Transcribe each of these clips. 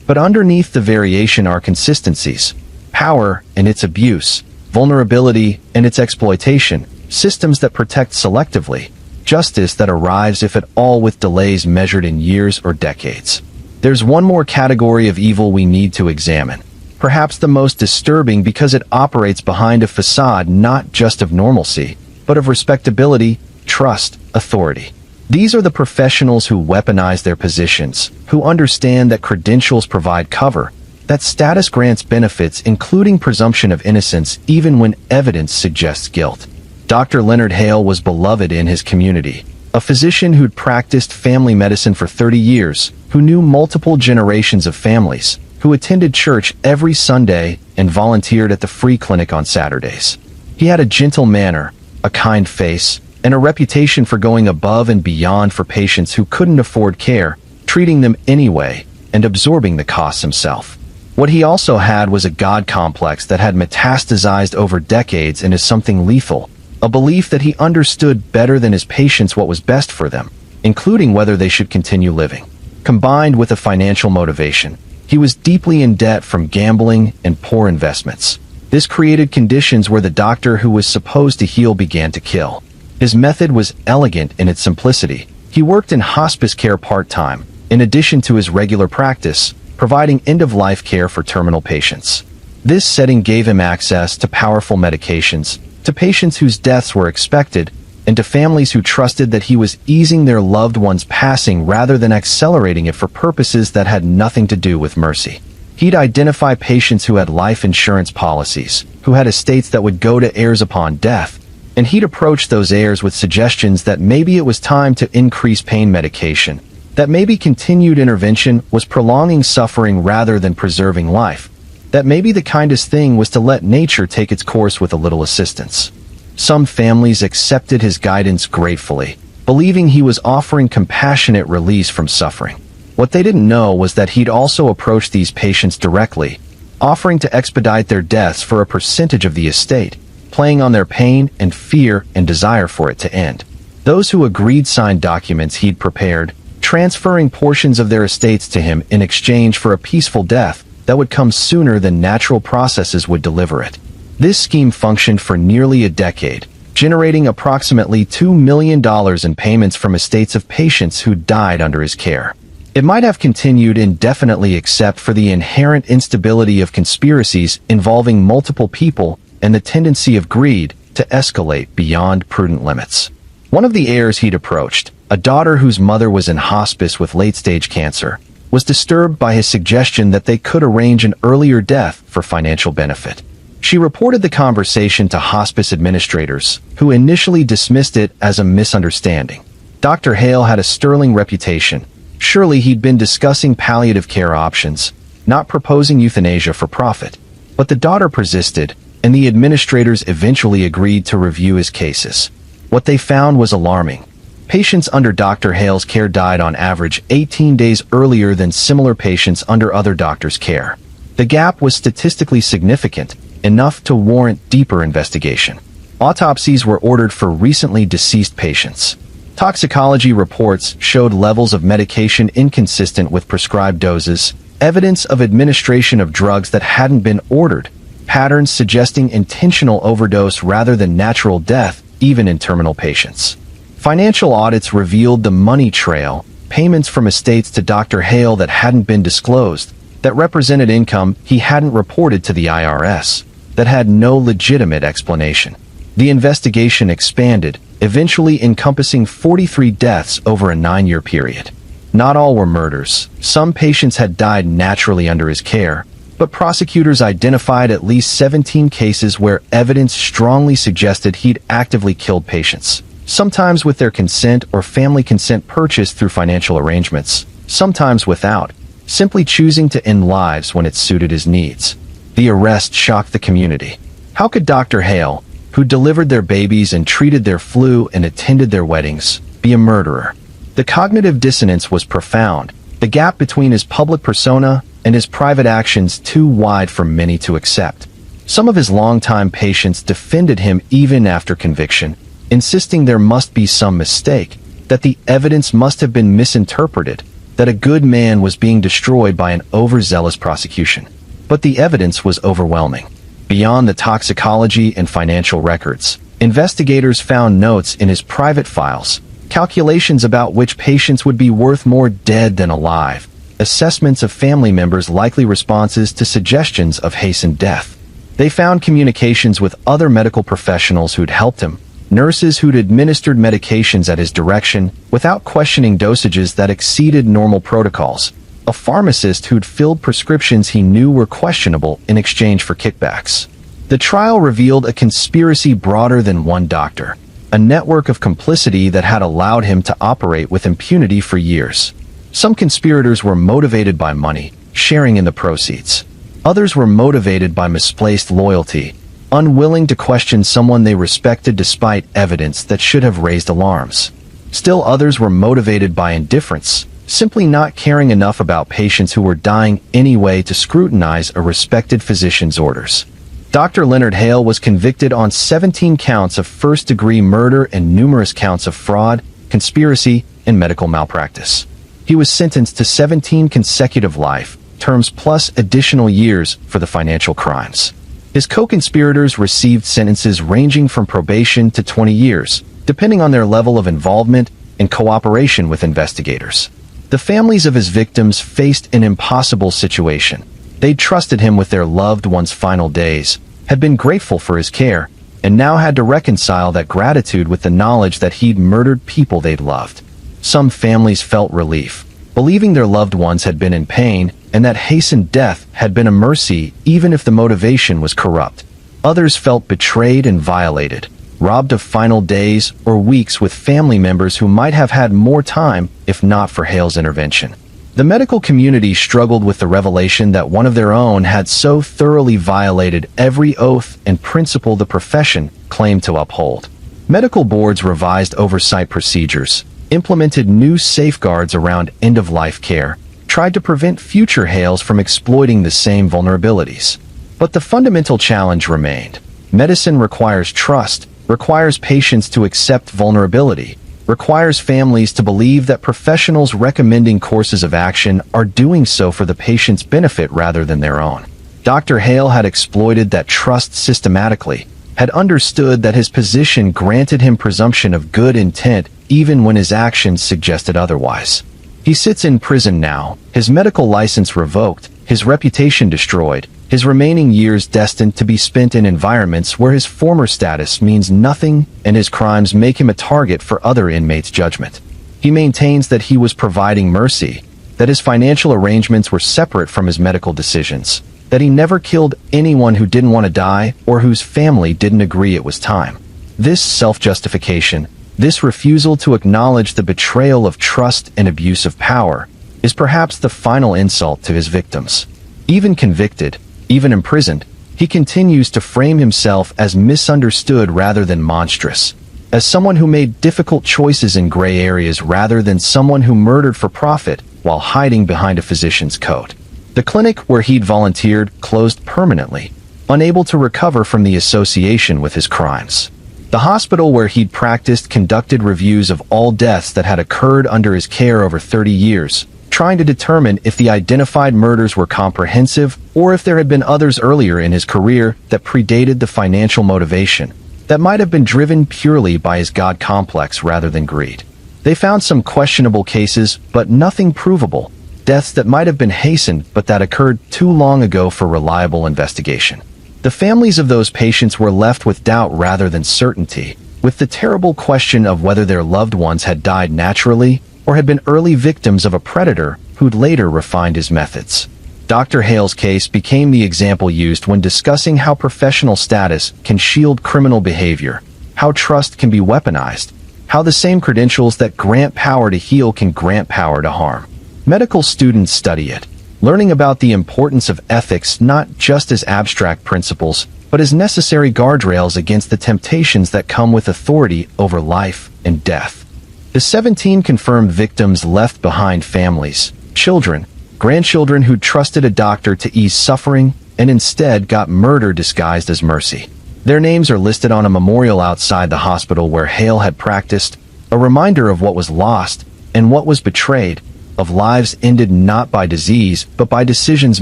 But underneath the variation are consistencies, power and its abuse, vulnerability and its exploitation, systems that protect selectively, justice that arrives if at all with delays measured in years or decades. There's one more category of evil we need to examine, perhaps the most disturbing because it operates behind a facade not just of normalcy, but of respectability, trust, authority. These are the professionals who weaponize their positions, who understand that credentials provide cover, that status grants benefits including presumption of innocence even when evidence suggests guilt. Dr. Leonard Hale was beloved in his community, a physician who'd practiced family medicine for 30 years, who knew multiple generations of families, who attended church every Sunday and volunteered at the free clinic on Saturdays. He had a gentle manner, a kind face, and a reputation for going above and beyond for patients who couldn't afford care, treating them anyway, and absorbing the costs himself. What he also had was a God complex that had metastasized over decades into something lethal, a belief that he understood better than his patients what was best for them, including whether they should continue living. Combined with a financial motivation, he was deeply in debt from gambling and poor investments. This created conditions where the doctor who was supposed to heal began to kill. His method was elegant in its simplicity. He worked in hospice care part-time, in addition to his regular practice, providing end-of-life care for terminal patients. This setting gave him access to powerful medications, to patients whose deaths were expected, and to families who trusted that he was easing their loved one's passing rather than accelerating it for purposes that had nothing to do with mercy. He'd identify patients who had life insurance policies, who had estates that would go to heirs upon death, and he'd approach those heirs with suggestions that maybe it was time to increase pain medication, that maybe continued intervention was prolonging suffering rather than preserving life, that maybe the kindest thing was to let nature take its course with a little assistance. Some families accepted his guidance gratefully, believing he was offering compassionate release from suffering. What they didn't know was that he'd also approached these patients directly, offering to expedite their deaths for a percentage of the estate, playing on their pain and fear and desire for it to end. Those who agreed signed documents he'd prepared, transferring portions of their estates to him in exchange for a peaceful death that would come sooner than natural processes would deliver it. This scheme functioned for nearly a decade, generating approximately $2 million in payments from estates of patients who died under his care. It might have continued indefinitely except for the inherent instability of conspiracies involving multiple people and the tendency of greed to escalate beyond prudent limits. One of the heirs he'd approached, a daughter whose mother was in hospice with late-stage cancer, was disturbed by his suggestion that they could arrange an earlier death for financial benefit. She reported the conversation to hospice administrators, who initially dismissed it as a misunderstanding. Dr. Hale had a sterling reputation. Surely he'd been discussing palliative care options, not proposing euthanasia for profit. But the daughter persisted, and the administrators eventually agreed to review his cases. What they found was alarming. Patients under Dr. Hale's care died on average 18 days earlier than similar patients under other doctors' care. The gap was statistically significant, enough to warrant deeper investigation. Autopsies were ordered for recently deceased patients. Toxicology reports showed levels of medication inconsistent with prescribed doses, evidence of administration of drugs that hadn't been ordered, patterns suggesting intentional overdose rather than natural death, even in terminal patients. Financial audits revealed the money trail, payments from estates to Dr. Hale that hadn't been disclosed, that represented income he hadn't reported to the IRS, that had no legitimate explanation. The investigation expanded, eventually encompassing 43 deaths over a 9-year period. Not all were murders. Some patients had died naturally under his care, but prosecutors identified at least 17 cases where evidence strongly suggested he'd actively killed patients, sometimes with their consent or family consent purchased through financial arrangements, sometimes without, simply choosing to end lives when it suited his needs. The arrest shocked the community. How could Dr. Hale, who delivered their babies and treated their flu and attended their weddings, be a murderer? The cognitive dissonance was profound, the gap between his public persona and his private actions too wide for many to accept. Some of his longtime patients defended him even after conviction, insisting there must be some mistake, that the evidence must have been misinterpreted, that a good man was being destroyed by an overzealous prosecution. But the evidence was overwhelming. Beyond the toxicology and financial records, investigators found notes in his private files, calculations about which patients would be worth more dead than alive, assessments of family members' likely responses to suggestions of hastened death. They found communications with other medical professionals who'd helped him, nurses who'd administered medications at his direction without questioning dosages that exceeded normal protocols, a pharmacist who'd filled prescriptions he knew were questionable in exchange for kickbacks. The trial revealed a conspiracy broader than one doctor, a network of complicity that had allowed him to operate with impunity for years. Some conspirators were motivated by money, sharing in the proceeds. Others were motivated by misplaced loyalty, unwilling to question someone they respected despite evidence that should have raised alarms. Still others were motivated by indifference, simply not caring enough about patients who were dying anyway to scrutinize a respected physician's orders. Dr. Leonard Hale was convicted on 17 counts of first-degree murder and numerous counts of fraud, conspiracy, and medical malpractice. He was sentenced to 17 consecutive life terms plus additional years for the financial crimes. His co-conspirators received sentences ranging from probation to 20 years, depending on their level of involvement and cooperation with investigators. The families of his victims faced an impossible situation. They'd trusted him with their loved ones' final days, had been grateful for his care, and now had to reconcile that gratitude with the knowledge that he'd murdered people they'd loved. Some families felt relief, believing their loved ones had been in pain and that hastened death had been a mercy even if the motivation was corrupt. Others felt betrayed and violated, robbed of final days or weeks with family members who might have had more time if not for Hale's intervention. The medical community struggled with the revelation that one of their own had so thoroughly violated every oath and principle the profession claimed to uphold. Medical boards revised oversight procedures, implemented new safeguards around end-of-life care, tried to prevent future Hales from exploiting the same vulnerabilities. But the fundamental challenge remained. Medicine requires trust, requires patients to accept vulnerability, requires families to believe that professionals recommending courses of action are doing so for the patient's benefit rather than their own. Dr. Hale had exploited that trust systematically, had understood that his position granted him presumption of good intent even when his actions suggested otherwise. He sits in prison now, his medical license revoked, his reputation destroyed, his remaining years destined to be spent in environments where his former status means nothing and his crimes make him a target for other inmates' judgment. He maintains that he was providing mercy, that his financial arrangements were separate from his medical decisions, that he never killed anyone who didn't want to die or whose family didn't agree it was time. This self-justification, this refusal to acknowledge the betrayal of trust and abuse of power, is perhaps the final insult to his victims. Even convicted, even imprisoned, he continues to frame himself as misunderstood rather than monstrous, as someone who made difficult choices in gray areas rather than someone who murdered for profit while hiding behind a physician's coat. The clinic where he'd volunteered closed permanently, unable to recover from the association with his crimes. The hospital where he'd practiced conducted reviews of all deaths that had occurred under his care over 30 years, trying to determine if the identified murders were comprehensive or if there had been others earlier in his career that predated the financial motivation, that might have been driven purely by his God complex rather than greed. They found some questionable cases, but nothing provable, deaths that might have been hastened but that occurred too long ago for reliable investigation. The families of those patients were left with doubt rather than certainty, with the terrible question of whether their loved ones had died naturally or had been early victims of a predator who'd later refined his methods. Dr. Hale's case became the example used when discussing how professional status can shield criminal behavior, how trust can be weaponized, how the same credentials that grant power to heal can grant power to harm. Medical students study it, learning about the importance of ethics not just as abstract principles, but as necessary guardrails against the temptations that come with authority over life and death. The 17 confirmed victims left behind families, children, grandchildren who trusted a doctor to ease suffering and instead got murder disguised as mercy. Their names are listed on a memorial outside the hospital where Hale had practiced, a reminder of what was lost and what was betrayed, of lives ended not by disease, but by decisions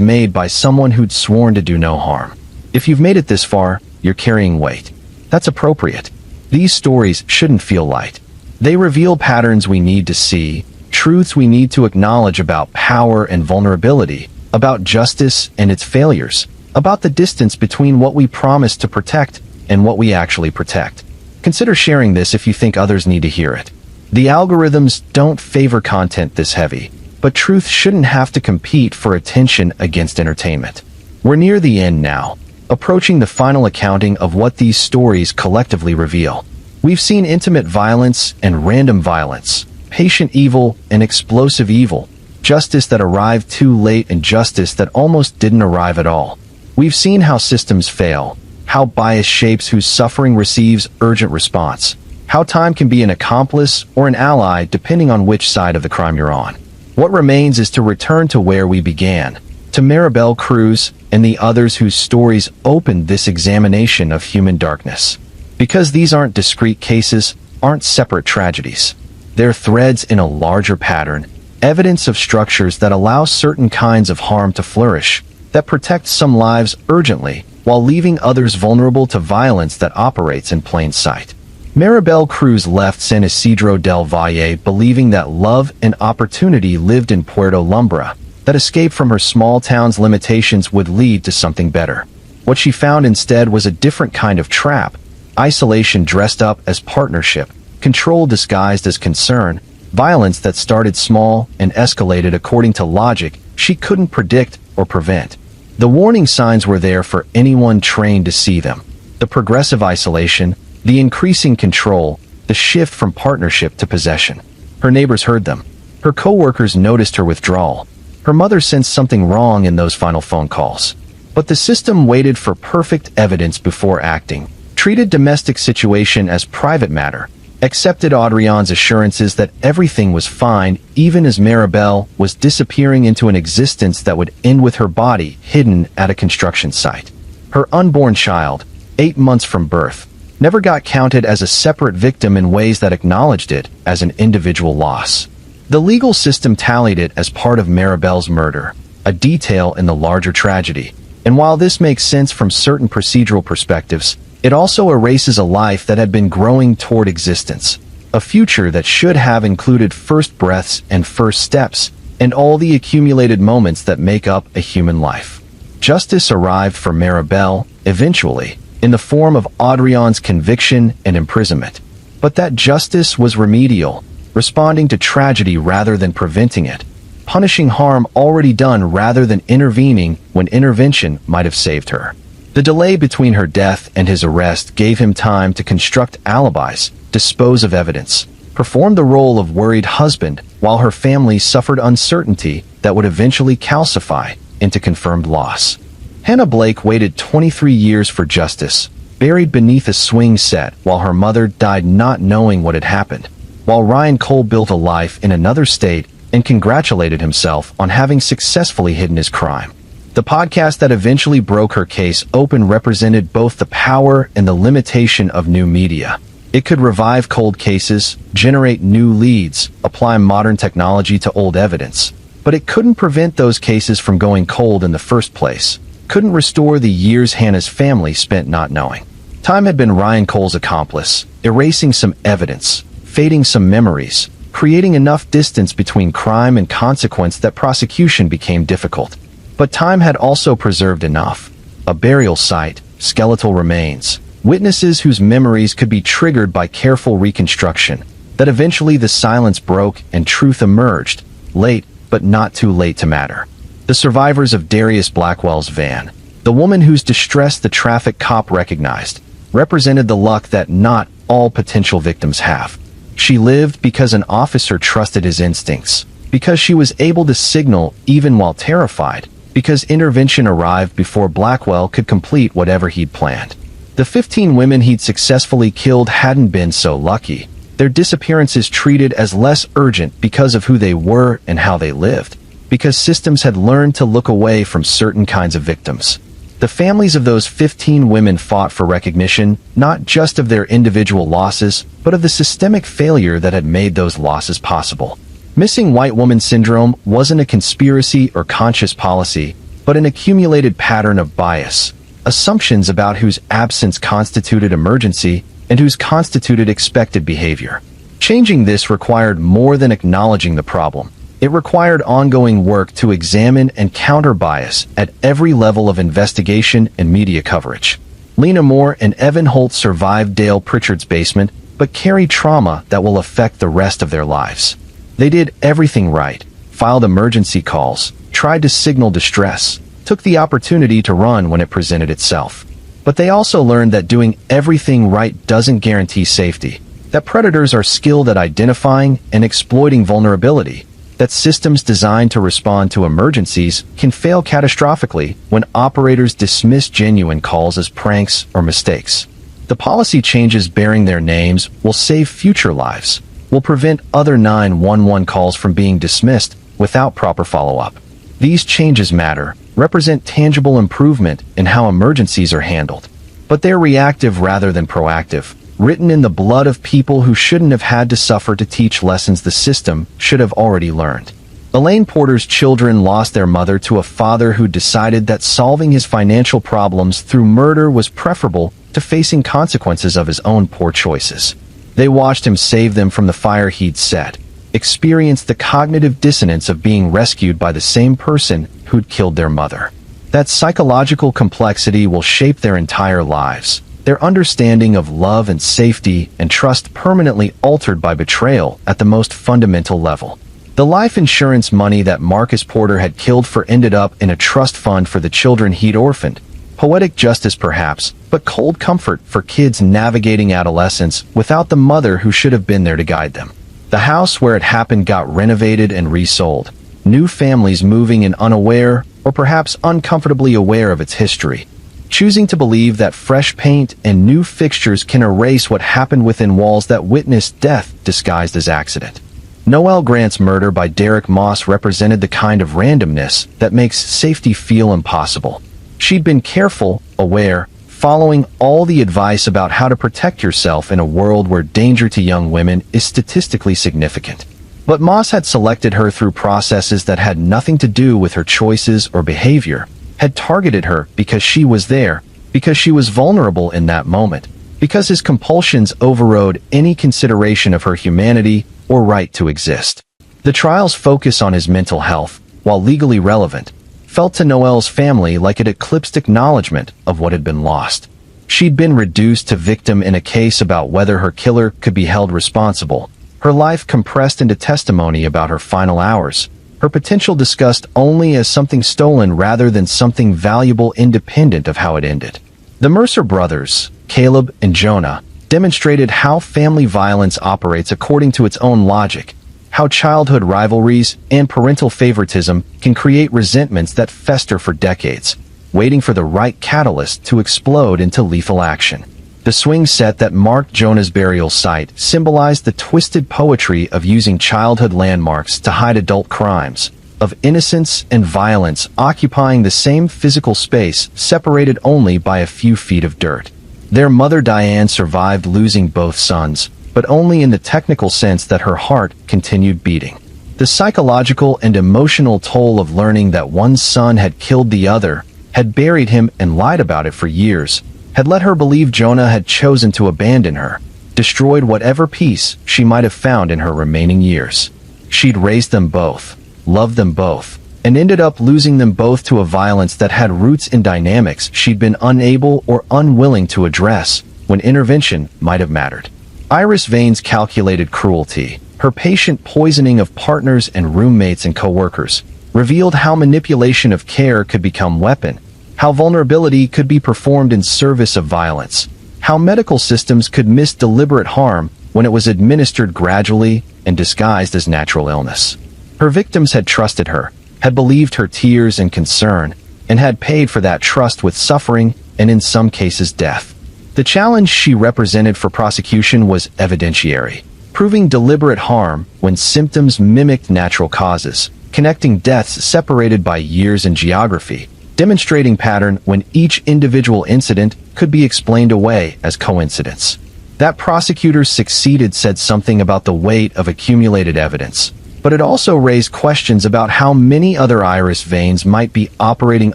made by someone who'd sworn to do no harm. If you've made it this far, you're carrying weight. That's appropriate. These stories shouldn't feel light. They reveal patterns we need to see, truths we need to acknowledge about power and vulnerability, about justice and its failures, about the distance between what we promise to protect and what we actually protect. Consider sharing this if you think others need to hear it. The algorithms don't favor content this heavy, but truth shouldn't have to compete for attention against entertainment. We're near the end now, approaching the final accounting of what these stories collectively reveal. We've seen intimate violence and random violence, patient evil and explosive evil, justice that arrived too late and justice that almost didn't arrive at all. We've seen how systems fail, how bias shapes whose suffering receives urgent response, how time can be an accomplice or an ally depending on which side of the crime you're on. What remains is to return to where we began, to Maribel Cruz and the others whose stories opened this examination of human darkness. Because these aren't discrete cases, aren't separate tragedies. They're threads in a larger pattern, evidence of structures that allow certain kinds of harm to flourish, that protect some lives urgently, while leaving others vulnerable to violence that operates in plain sight. Maribel Cruz left San Isidro del Valle believing that love and opportunity lived in Puerto Lumbra, that escape from her small town's limitations would lead to something better. What she found instead was a different kind of trap, isolation dressed up as partnership, control disguised as concern, violence that started small and escalated according to logic she couldn't predict or prevent. The warning signs were there for anyone trained to see them. The progressive isolation, the increasing control, the shift from partnership to possession. Her neighbors heard them. Her co-workers noticed her withdrawal. Her mother sensed something wrong in those final phone calls. But the system waited for perfect evidence before acting, treated domestic situation as private matter, accepted Adrian's assurances that everything was fine even as Maribel was disappearing into an existence that would end with her body hidden at a construction site. Her unborn child, 8 months from birth, never got counted as a separate victim in ways that acknowledged it as an individual loss. The legal system tallied it as part of Maribel's murder, a detail in the larger tragedy. And while this makes sense from certain procedural perspectives, it also erases a life that had been growing toward existence, a future that should have included first breaths and first steps, and all the accumulated moments that make up a human life. Justice arrived for Maribel, eventually, in the form of Adrian's conviction and imprisonment. But that justice was remedial, responding to tragedy rather than preventing it, punishing harm already done rather than intervening when intervention might have saved her. The delay between her death and his arrest gave him time to construct alibis, dispose of evidence, perform the role of worried husband while her family suffered uncertainty that would eventually calcify into confirmed loss. Hannah Blake waited 23 years for justice, buried beneath a swing set while her mother died not knowing what had happened, while Ryan Cole built a life in another state and congratulated himself on having successfully hidden his crime. The podcast that eventually broke her case open represented both the power and the limitation of new media. It could revive cold cases, generate new leads, apply modern technology to old evidence, but it couldn't prevent those cases from going cold in the first place, couldn't restore the years Hannah's family spent not knowing. Time had been Ryan Cole's accomplice, erasing some evidence, fading some memories, creating enough distance between crime and consequence that prosecution became difficult. But time had also preserved enough. A burial site, skeletal remains, witnesses whose memories could be triggered by careful reconstruction, that eventually the silence broke and truth emerged, late but not too late to matter. The survivors of Darius Blackwell's van, the woman whose distress the traffic cop recognized, represented the luck that not all potential victims have. She lived because an officer trusted his instincts, because she was able to signal even while terrified, because intervention arrived before Blackwell could complete whatever he'd planned. The 15 women he'd successfully killed hadn't been so lucky, their disappearances treated as less urgent because of who they were and how they lived, because systems had learned to look away from certain kinds of victims. The families of those 15 women fought for recognition, not just of their individual losses, but of the systemic failure that had made those losses possible. Missing white woman syndrome wasn't a conspiracy or conscious policy, but an accumulated pattern of bias, assumptions about whose absence constituted emergency and whose constituted expected behavior. Changing this required more than acknowledging the problem. It required ongoing work to examine and counter bias at every level of investigation and media coverage. Lena Moore and Evan Holt survived Dale Pritchard's basement, but carry trauma that will affect the rest of their lives. They did everything right, filed emergency calls, tried to signal distress, took the opportunity to run when it presented itself. But they also learned that doing everything right doesn't guarantee safety, that predators are skilled at identifying and exploiting vulnerability, that systems designed to respond to emergencies can fail catastrophically when operators dismiss genuine calls as pranks or mistakes. The policy changes bearing their names will save future lives, will prevent other 911 calls from being dismissed without proper follow-up. These changes matter, represent tangible improvement in how emergencies are handled. But they're reactive rather than proactive, written in the blood of people who shouldn't have had to suffer to teach lessons the system should have already learned. Elaine Porter's children lost their mother to a father who decided that solving his financial problems through murder was preferable to facing consequences of his own poor choices. They watched him save them from the fire he'd set, experienced the cognitive dissonance of being rescued by the same person who'd killed their mother. That psychological complexity will shape their entire lives, their understanding of love and safety and trust permanently altered by betrayal at the most fundamental level. The life insurance money that Marcus Porter had killed for ended up in a trust fund for the children he'd orphaned. Poetic justice perhaps, but cold comfort for kids navigating adolescence without the mother who should have been there to guide them. The house where it happened got renovated and resold, new families moving in unaware or perhaps uncomfortably aware of its history, choosing to believe that fresh paint and new fixtures can erase what happened within walls that witnessed death disguised as accident. Noel Grant's murder by Derek Moss represented the kind of randomness that makes safety feel impossible. She'd been careful, aware, following all the advice about how to protect yourself in a world where danger to young women is statistically significant. But Moss had selected her through processes that had nothing to do with her choices or behavior, had targeted her because she was there, because she was vulnerable in that moment, because his compulsions overrode any consideration of her humanity or right to exist. The trial's focus on his mental health, while legally relevant, felt to Noel's family like it eclipsed acknowledgement of what had been lost. She'd been reduced to victim in a case about whether her killer could be held responsible, her life compressed into testimony about her final hours, her potential discussed only as something stolen rather than something valuable independent of how it ended. The Mercer brothers, Caleb and Jonah, demonstrated how family violence operates according to its own logic, how childhood rivalries and parental favoritism can create resentments that fester for decades, waiting for the right catalyst to explode into lethal action. The swing set that marked Jonah's burial site symbolized the twisted poetry of using childhood landmarks to hide adult crimes, of innocence and violence occupying the same physical space separated only by a few feet of dirt. Their mother Diane survived losing both sons, but only in the technical sense that her heart continued beating. The psychological and emotional toll of learning that one son had killed the other, had buried him and lied about it for years, had let her believe Jonah had chosen to abandon her, destroyed whatever peace she might have found in her remaining years. She'd raised them both, loved them both, and ended up losing them both to a violence that had roots in dynamics she'd been unable or unwilling to address when intervention might have mattered. Iris Vane's calculated cruelty, her patient poisoning of partners and roommates and coworkers, revealed how manipulation of care could become weapon, how vulnerability could be performed in service of violence, how medical systems could miss deliberate harm when it was administered gradually and disguised as natural illness. Her victims had trusted her, had believed her tears and concern, and had paid for that trust with suffering and in some cases death. The challenge she represented for prosecution was evidentiary, proving deliberate harm when symptoms mimicked natural causes, connecting deaths separated by years and geography, demonstrating pattern when each individual incident could be explained away as coincidence. That prosecutors succeeded said something about the weight of accumulated evidence, But it also raised questions about how many other iris veins might be operating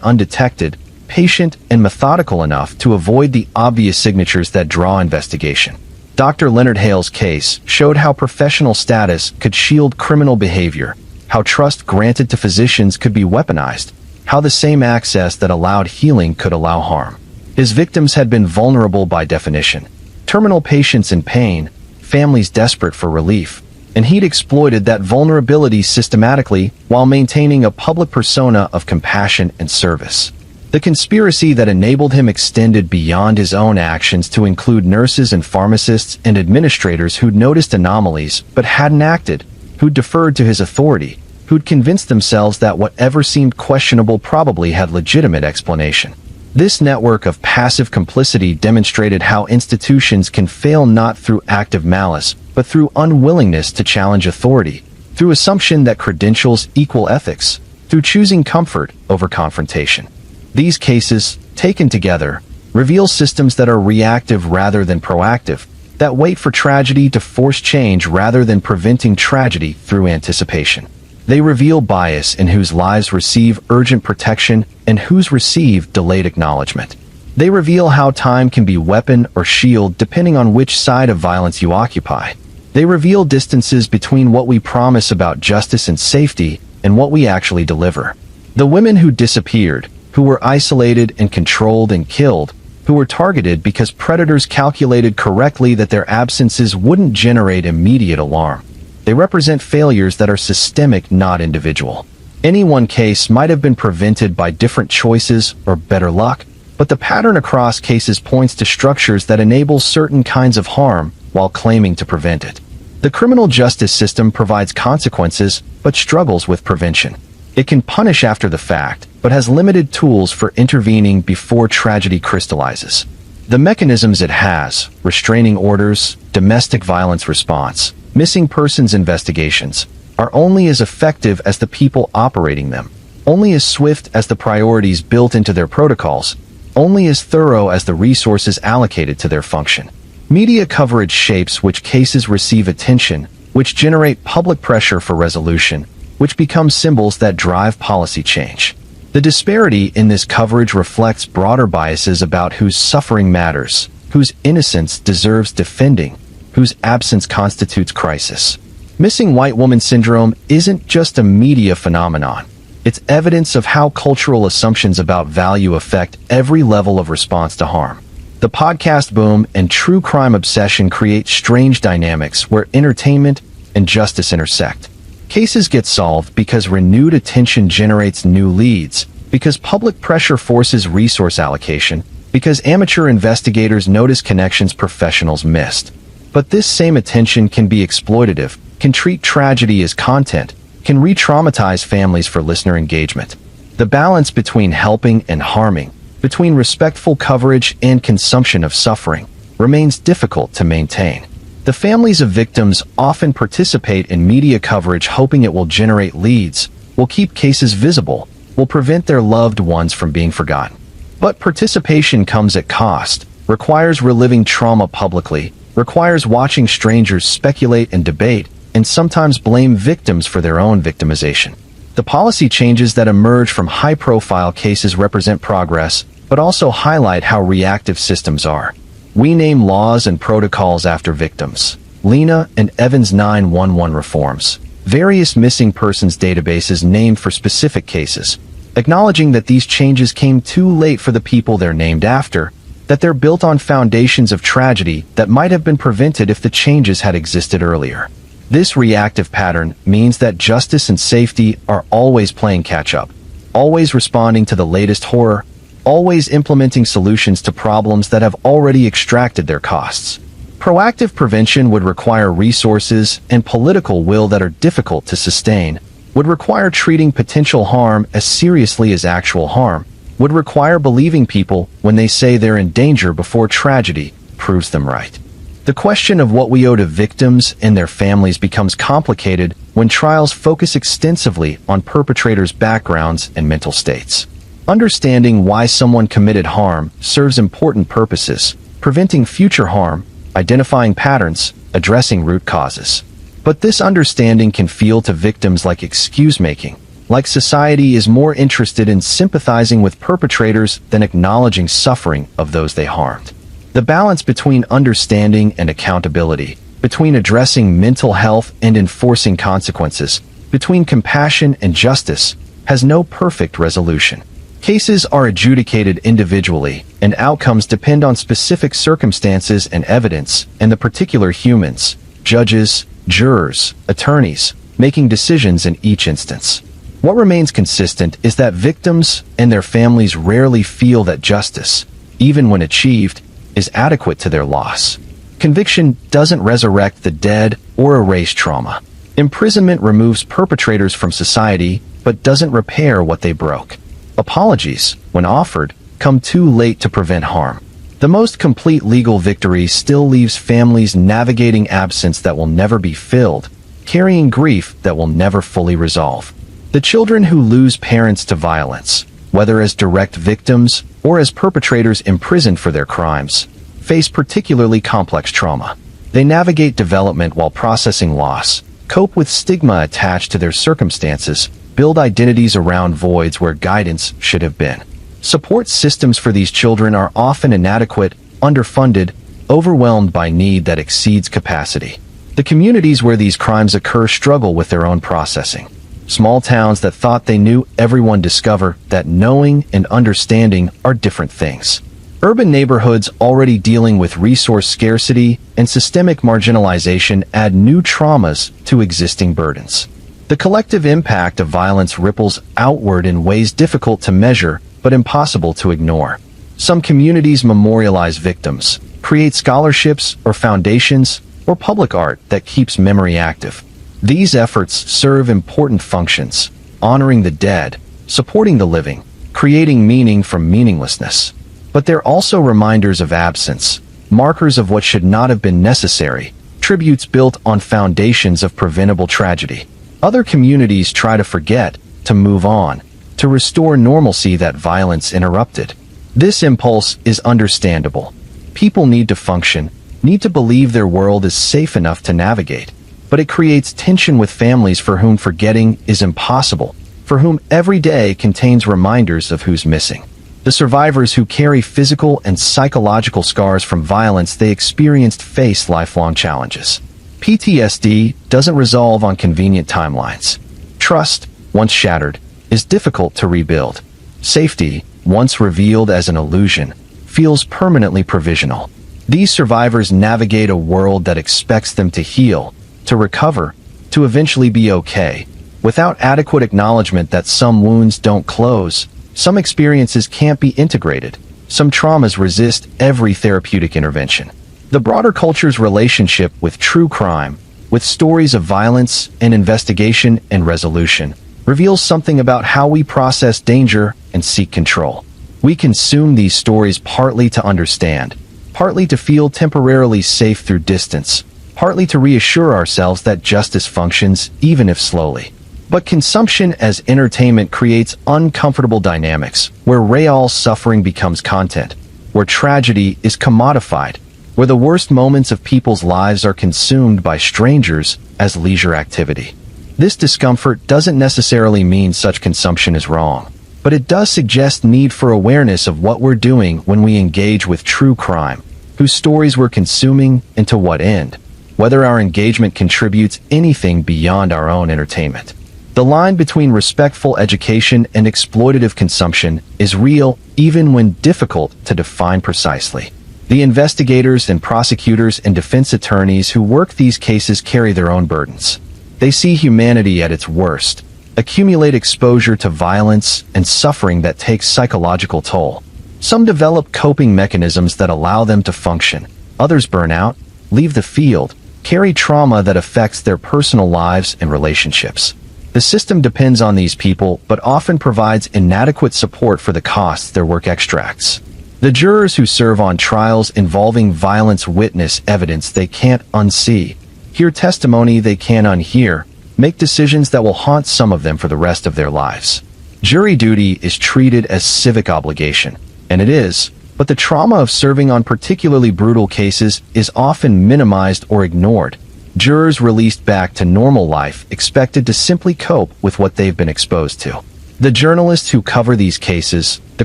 undetected, patient and methodical enough to avoid the obvious signatures that draw investigation. Dr. Leonard Hale's case showed how professional status could shield criminal behavior, how trust granted to physicians could be weaponized, how the same access that allowed healing could allow harm. His victims had been vulnerable by definition. Terminal patients in pain, families desperate for relief, and he'd exploited that vulnerability systematically while maintaining a public persona of compassion and service. The conspiracy that enabled him extended beyond his own actions to include nurses and pharmacists and administrators who'd noticed anomalies but hadn't acted, who'd deferred to his authority, who'd convinced themselves that whatever seemed questionable probably had legitimate explanation. This network of passive complicity demonstrated how institutions can fail not through active malice, but through unwillingness to challenge authority, through assumption that credentials equal ethics, through choosing comfort over confrontation. These cases, taken together, reveal systems that are reactive rather than proactive, that wait for tragedy to force change rather than preventing tragedy through anticipation. They reveal bias in whose lives receive urgent protection and whose receive delayed acknowledgement. They reveal how time can be weapon or shield depending on which side of violence you occupy. They reveal distances between what we promise about justice and safety and what we actually deliver. The women who disappeared, who were isolated and controlled and killed, who were targeted because predators calculated correctly that their absences wouldn't generate immediate alarm. They represent failures that are systemic, not individual. Any one case might have been prevented by different choices or better luck, but the pattern across cases points to structures that enable certain kinds of harm while claiming to prevent it. The criminal justice system provides consequences, but struggles with prevention. It can punish after the fact, but has limited tools for intervening before tragedy crystallizes. The mechanisms it has, restraining orders, domestic violence response, missing persons investigations, are only as effective as the people operating them, only as swift as the priorities built into their protocols, only as thorough as the resources allocated to their function. Media coverage shapes which cases receive attention, which generate public pressure for resolution, which become symbols that drive policy change. The disparity in this coverage reflects broader biases about whose suffering matters, whose innocence deserves defending, whose absence constitutes crisis. Missing white woman syndrome isn't just a media phenomenon. It's evidence of how cultural assumptions about value affect every level of response to harm. The podcast boom and true crime obsession create strange dynamics where entertainment and justice intersect. Cases get solved because renewed attention generates new leads, because public pressure forces resource allocation, because amateur investigators notice connections professionals missed. But this same attention can be exploitative, can treat tragedy as content, can re-traumatize families for listener engagement. The balance between helping and harming, between respectful coverage and consumption of suffering, remains difficult to maintain. The families of victims often participate in media coverage hoping it will generate leads, will keep cases visible, will prevent their loved ones from being forgotten. But participation comes at cost, requires reliving trauma publicly, requires watching strangers speculate and debate, and sometimes blame victims for their own victimization. The policy changes that emerge from high-profile cases represent progress, but also highlight how reactive systems are. We name laws and protocols after victims. Lena and Evans 911 reforms. Various missing persons databases named for specific cases. Acknowledging that these changes came too late for the people they're named after, that they're built on foundations of tragedy that might have been prevented if the changes had existed earlier. This reactive pattern means that justice and safety are always playing catch-up, always responding to the latest horror, always implementing solutions to problems that have already extracted their costs. Proactive prevention would require resources and political will that are difficult to sustain, would require treating potential harm as seriously as actual harm, would require believing people when they say they're in danger before tragedy proves them right. The question of what we owe to victims and their families becomes complicated when trials focus extensively on perpetrators' backgrounds and mental states. Understanding why someone committed harm serves important purposes, preventing future harm, identifying patterns, addressing root causes. But this understanding can feel to victims like excuse-making, like society is more interested in sympathizing with perpetrators than acknowledging suffering of those they harmed. The balance between understanding and accountability, between addressing mental health and enforcing consequences, between compassion and justice, has no perfect resolution. Cases are adjudicated individually, and outcomes depend on specific circumstances and evidence, and the particular humans, judges, jurors, attorneys, making decisions in each instance. What remains consistent is that victims and their families rarely feel that justice, even when achieved, is adequate to their loss. Conviction doesn't resurrect the dead or erase trauma. Imprisonment removes perpetrators from society, but doesn't repair what they broke. Apologies, when offered, come too late to prevent harm. The most complete legal victory still leaves families navigating absence that will never be filled, carrying grief that will never fully resolve. The children who lose parents to violence, whether as direct victims or as perpetrators imprisoned for their crimes, face particularly complex trauma. They navigate development while processing loss, cope with stigma attached to their circumstances, build identities around voids where guidance should have been. Support systems for these children are often inadequate, underfunded, overwhelmed by need that exceeds capacity. The communities where these crimes occur struggle with their own processing. Small towns that thought they knew everyone discover that knowing and understanding are different things. Urban neighborhoods already dealing with resource scarcity and systemic marginalization add new traumas to existing burdens. The collective impact of violence ripples outward in ways difficult to measure but impossible to ignore. Some communities memorialize victims, create scholarships or foundations or public art that keeps memory active. These efforts serve important functions, honoring the dead, supporting the living, creating meaning from meaninglessness. But they're also reminders of absence, markers of what should not have been necessary, tributes built on foundations of preventable tragedy. Other communities try to forget, to move on, to restore normalcy that violence interrupted. This impulse is understandable. People need to function, need to believe their world is safe enough to navigate. But it creates tension with families for whom forgetting is impossible, for whom every day contains reminders of who's missing. The survivors who carry physical and psychological scars from violence they experienced face lifelong challenges. PTSD doesn't resolve on convenient timelines. Trust, once shattered, is difficult to rebuild. Safety, once revealed as an illusion, feels permanently provisional. These survivors navigate a world that expects them to heal, to recover, to eventually be okay, without adequate acknowledgement that some wounds don't close, some experiences can't be integrated, some traumas resist every therapeutic intervention. The broader culture's relationship with true crime, with stories of violence and investigation and resolution, reveals something about how we process danger and seek control. We consume these stories partly to understand, partly to feel temporarily safe through distance, partly to reassure ourselves that justice functions, even if slowly. But consumption as entertainment creates uncomfortable dynamics, where real suffering becomes content, where tragedy is commodified, where the worst moments of people's lives are consumed by strangers as leisure activity. This discomfort doesn't necessarily mean such consumption is wrong, but it does suggest need for awareness of what we're doing when we engage with true crime, whose stories we're consuming, and to what end, whether our engagement contributes anything beyond our own entertainment. The line between respectful education and exploitative consumption is real, even when difficult to define precisely. The investigators and prosecutors and defense attorneys who work these cases carry their own burdens. They see humanity at its worst, accumulate exposure to violence and suffering that takes psychological toll. Some develop coping mechanisms that allow them to function. Others burn out, leave the field, carry trauma that affects their personal lives and relationships. The system depends on these people, but often provides inadequate support for the costs their work extracts. The jurors who serve on trials involving violence witness evidence they can't unsee, hear testimony they can't unhear, make decisions that will haunt some of them for the rest of their lives. Jury duty is treated as civic obligation, and it is, but the trauma of serving on particularly brutal cases is often minimized or ignored. Jurors released back to normal life expected to simply cope with what they've been exposed to. The journalists who cover these cases, the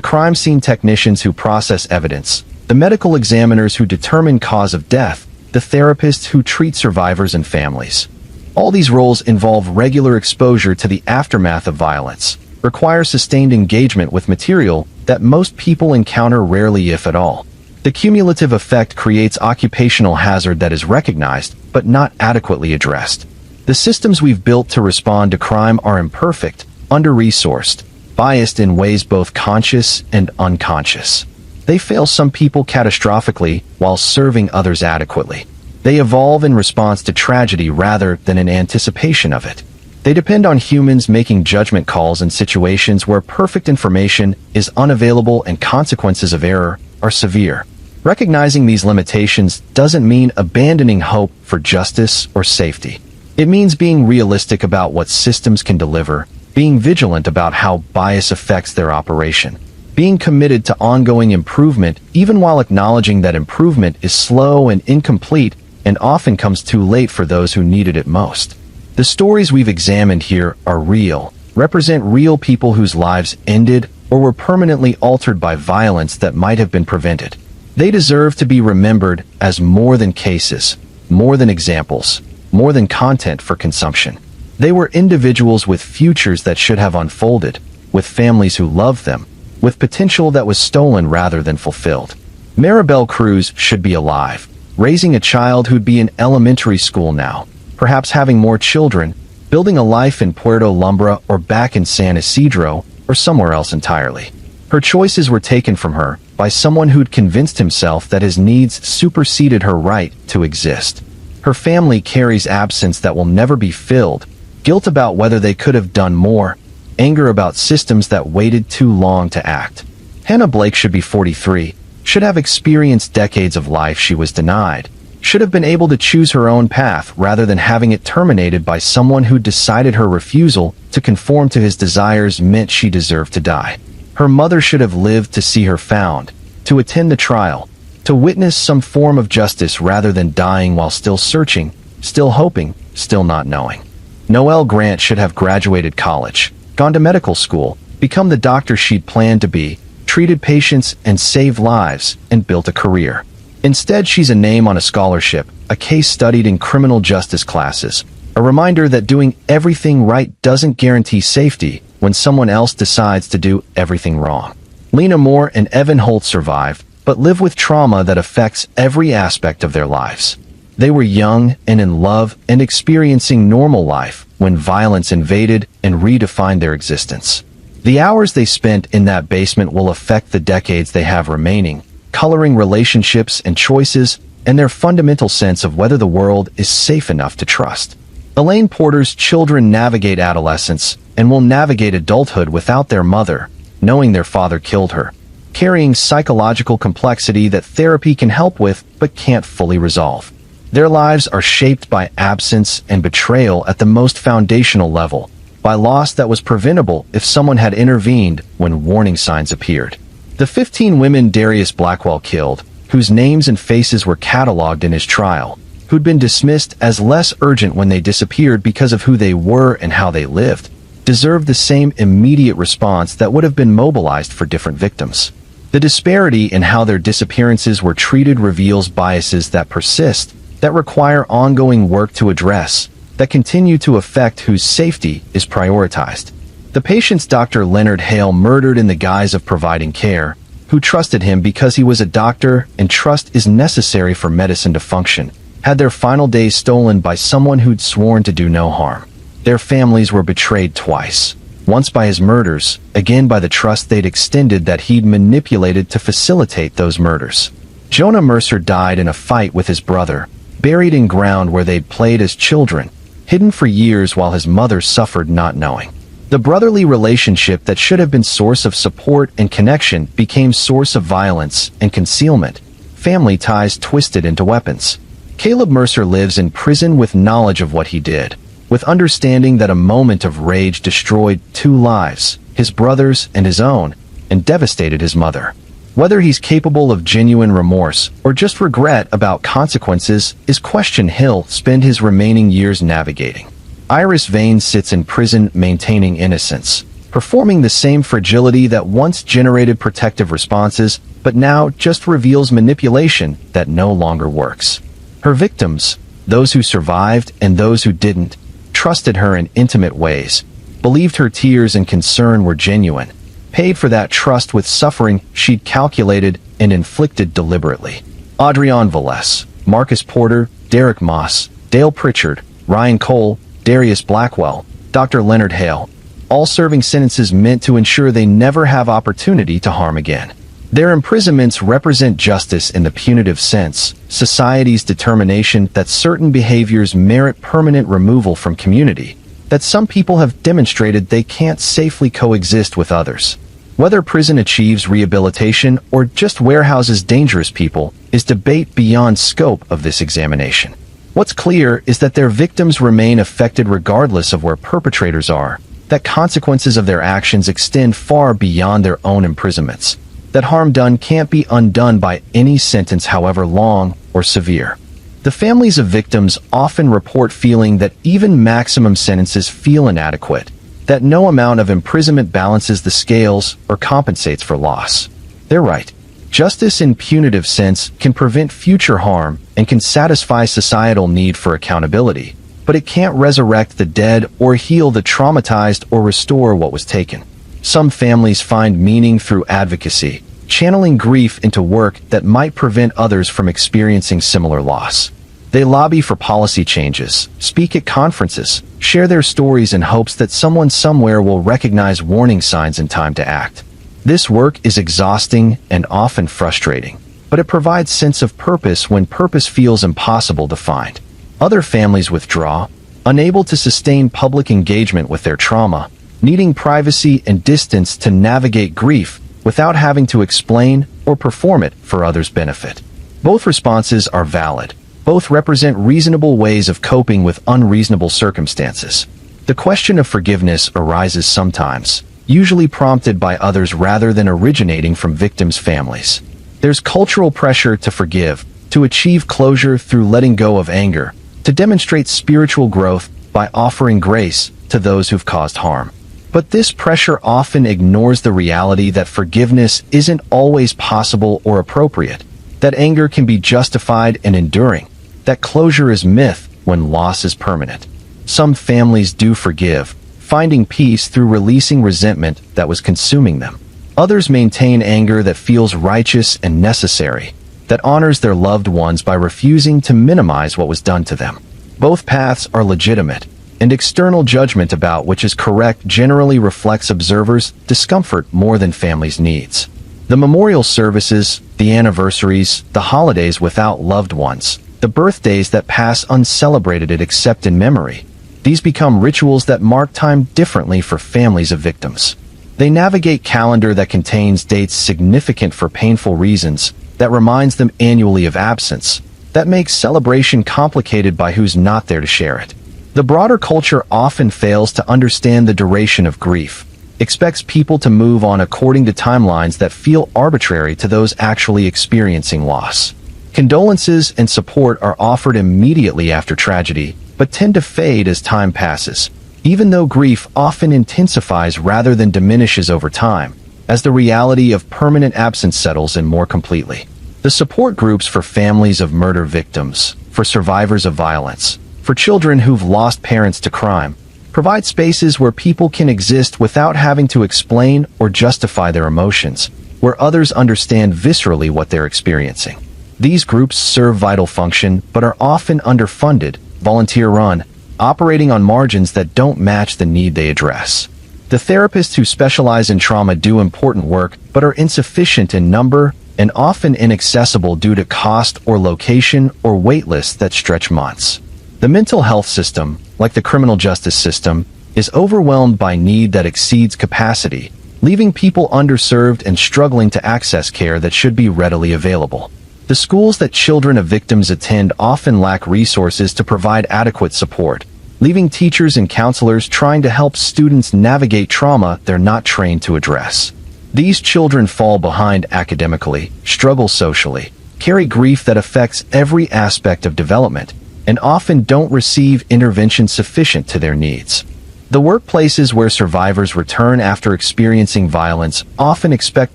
crime scene technicians who process evidence, the medical examiners who determine cause of death, the therapists who treat survivors and families. All these roles involve regular exposure to the aftermath of violence, require sustained engagement with material that most people encounter rarely if at all. The cumulative effect creates occupational hazard that is recognized but not adequately addressed. The systems we've built to respond to crime are imperfect, under-resourced, biased in ways both conscious and unconscious. They fail some people catastrophically while serving others adequately. They evolve in response to tragedy rather than in anticipation of it. They depend on humans making judgment calls in situations where perfect information is unavailable and consequences of error are severe. Recognizing these limitations doesn't mean abandoning hope for justice or safety. It means being realistic about what systems can deliver, being vigilant about how bias affects their operation, being committed to ongoing improvement even while acknowledging that improvement is slow and incomplete and often comes too late for those who needed it most. The stories we've examined here are real, represent real people whose lives ended or were permanently altered by violence that might have been prevented. They deserve to be remembered as more than cases, more than examples, more than content for consumption. They were individuals with futures that should have unfolded, with families who loved them, with potential that was stolen rather than fulfilled. Maribel Cruz should be alive, raising a child who'd be in elementary school now, perhaps having more children, building a life in Puerto Lumbra or back in San Isidro or somewhere else entirely. Her choices were taken from her by someone who'd convinced himself that his needs superseded her right to exist. Her family carries absence that will never be filled, guilt about whether they could have done more, anger about systems that waited too long to act. Hannah Blake should be 43, should have experienced decades of life she was denied, should have been able to choose her own path rather than having it terminated by someone who decided her refusal to conform to his desires meant she deserved to die. Her mother should have lived to see her found, to attend the trial, to witness some form of justice rather than dying while still searching, still hoping, still not knowing. Noelle Grant should have graduated college, gone to medical school, become the doctor she'd planned to be, treated patients and saved lives, and built a career. Instead, she's a name on a scholarship, a case studied in criminal justice classes, a reminder that doing everything right doesn't guarantee safety when someone else decides to do everything wrong. Lena Moore and Evan Holt survived, but live with trauma that affects every aspect of their lives. They were young and in love and experiencing normal life when violence invaded and redefined their existence. The hours they spent in that basement will affect the decades they have remaining, coloring relationships and choices and their fundamental sense of whether the world is safe enough to trust. Elaine Porter's children navigate adolescence and will navigate adulthood without their mother, knowing their father killed her, carrying psychological complexity that therapy can help with but can't fully resolve. Their lives are shaped by absence and betrayal at the most foundational level, by loss that was preventable if someone had intervened when warning signs appeared. The 15 women Darius Blackwell killed, whose names and faces were cataloged in his trial, who'd been dismissed as less urgent when they disappeared because of who they were and how they lived, deserved the same immediate response that would have been mobilized for different victims. The disparity in how their disappearances were treated reveals biases that persist, that require ongoing work to address, that continue to affect whose safety is prioritized. The patient's Dr. Leonard Hale murdered in the guise of providing care, who trusted him because he was a doctor and trust is necessary for medicine to function, had their final days stolen by someone who'd sworn to do no harm. Their families were betrayed twice, once by his murders, again by the trust they'd extended that he'd manipulated to facilitate those murders. Jonah Mercer died in a fight with his brother, buried in ground where they'd played as children, hidden for years while his mother suffered not knowing. The brotherly relationship that should have been source of support and connection became source of violence and concealment, family ties twisted into weapons. Caleb Mercer lives in prison with knowledge of what he did, with understanding that a moment of rage destroyed 2 lives, his brother's and his own, and devastated his mother. Whether he's capable of genuine remorse or just regret about consequences is question he'll spend his remaining years navigating. Iris Vane sits in prison maintaining innocence, performing the same fragility that once generated protective responses, but now just reveals manipulation that no longer works. Her victims, those who survived and those who didn't, trusted her in intimate ways, believed her tears and concern were genuine, paid for that trust with suffering she'd calculated and inflicted deliberately. Adrienne Valles, Marcus Porter, Derek Moss, Dale Pritchard, Ryan Cole, Darius Blackwell, Dr. Leonard Hale, all serving sentences meant to ensure they never have opportunity to harm again. Their imprisonments represent justice in the punitive sense, society's determination that certain behaviors merit permanent removal from community, that some people have demonstrated they can't safely coexist with others. Whether prison achieves rehabilitation or just warehouses dangerous people is debate beyond scope of this examination. What's clear is that their victims remain affected regardless of where perpetrators are, that consequences of their actions extend far beyond their own imprisonments, that harm done can't be undone by any sentence however long or severe. The families of victims often report feeling that even maximum sentences feel inadequate, that no amount of imprisonment balances the scales or compensates for loss. They're right. Justice in punitive sense can prevent future harm and can satisfy societal need for accountability, but it can't resurrect the dead or heal the traumatized or restore what was taken. Some families find meaning through advocacy, channeling grief into work that might prevent others from experiencing similar loss. They lobby for policy changes, speak at conferences, share their stories in hopes that someone somewhere will recognize warning signs in time to act. This work is exhausting and often frustrating, but it provides sense of purpose when purpose feels impossible to find. Other families withdraw, unable to sustain public engagement with their trauma, needing privacy and distance to navigate grief without having to explain or perform it for others' benefit. Both responses are valid. Both represent reasonable ways of coping with unreasonable circumstances. The question of forgiveness arises sometimes, usually prompted by others rather than originating from victims' families. There's cultural pressure to forgive, to achieve closure through letting go of anger, to demonstrate spiritual growth by offering grace to those who've caused harm. But this pressure often ignores the reality that forgiveness isn't always possible or appropriate, that anger can be justified and enduring, that closure is myth when loss is permanent. Some families do forgive, finding peace through releasing resentment that was consuming them. Others maintain anger that feels righteous and necessary, that honors their loved ones by refusing to minimize what was done to them. Both paths are legitimate, and external judgment about which is correct generally reflects observers' discomfort more than families' needs. The memorial services, the anniversaries, the holidays without loved ones, the birthdays that pass uncelebrated except in memory, these become rituals that mark time differently for families of victims. They navigate calendar that contains dates significant for painful reasons, that reminds them annually of absence, that makes celebration complicated by who's not there to share it. The broader culture often fails to understand the duration of grief, expects people to move on according to timelines that feel arbitrary to those actually experiencing loss. Condolences and support are offered immediately after tragedy, but tend to fade as time passes, even though grief often intensifies rather than diminishes over time, as the reality of permanent absence settles in more completely. The support groups for families of murder victims, for survivors of violence, for children who've lost parents to crime, provide spaces where people can exist without having to explain or justify their emotions, where others understand viscerally what they're experiencing. These groups serve vital function but are often underfunded, volunteer-run, operating on margins that don't match the need they address. The therapists who specialize in trauma do important work but are insufficient in number and often inaccessible due to cost or location or wait lists that stretch months. The mental health system, like the criminal justice system, is overwhelmed by need that exceeds capacity, leaving people underserved and struggling to access care that should be readily available. The schools that children of victims attend often lack resources to provide adequate support, leaving teachers and counselors trying to help students navigate trauma they're not trained to address. These children fall behind academically, struggle socially, carry grief that affects every aspect of development, and often don't receive intervention sufficient to their needs. The workplaces where survivors return after experiencing violence often expect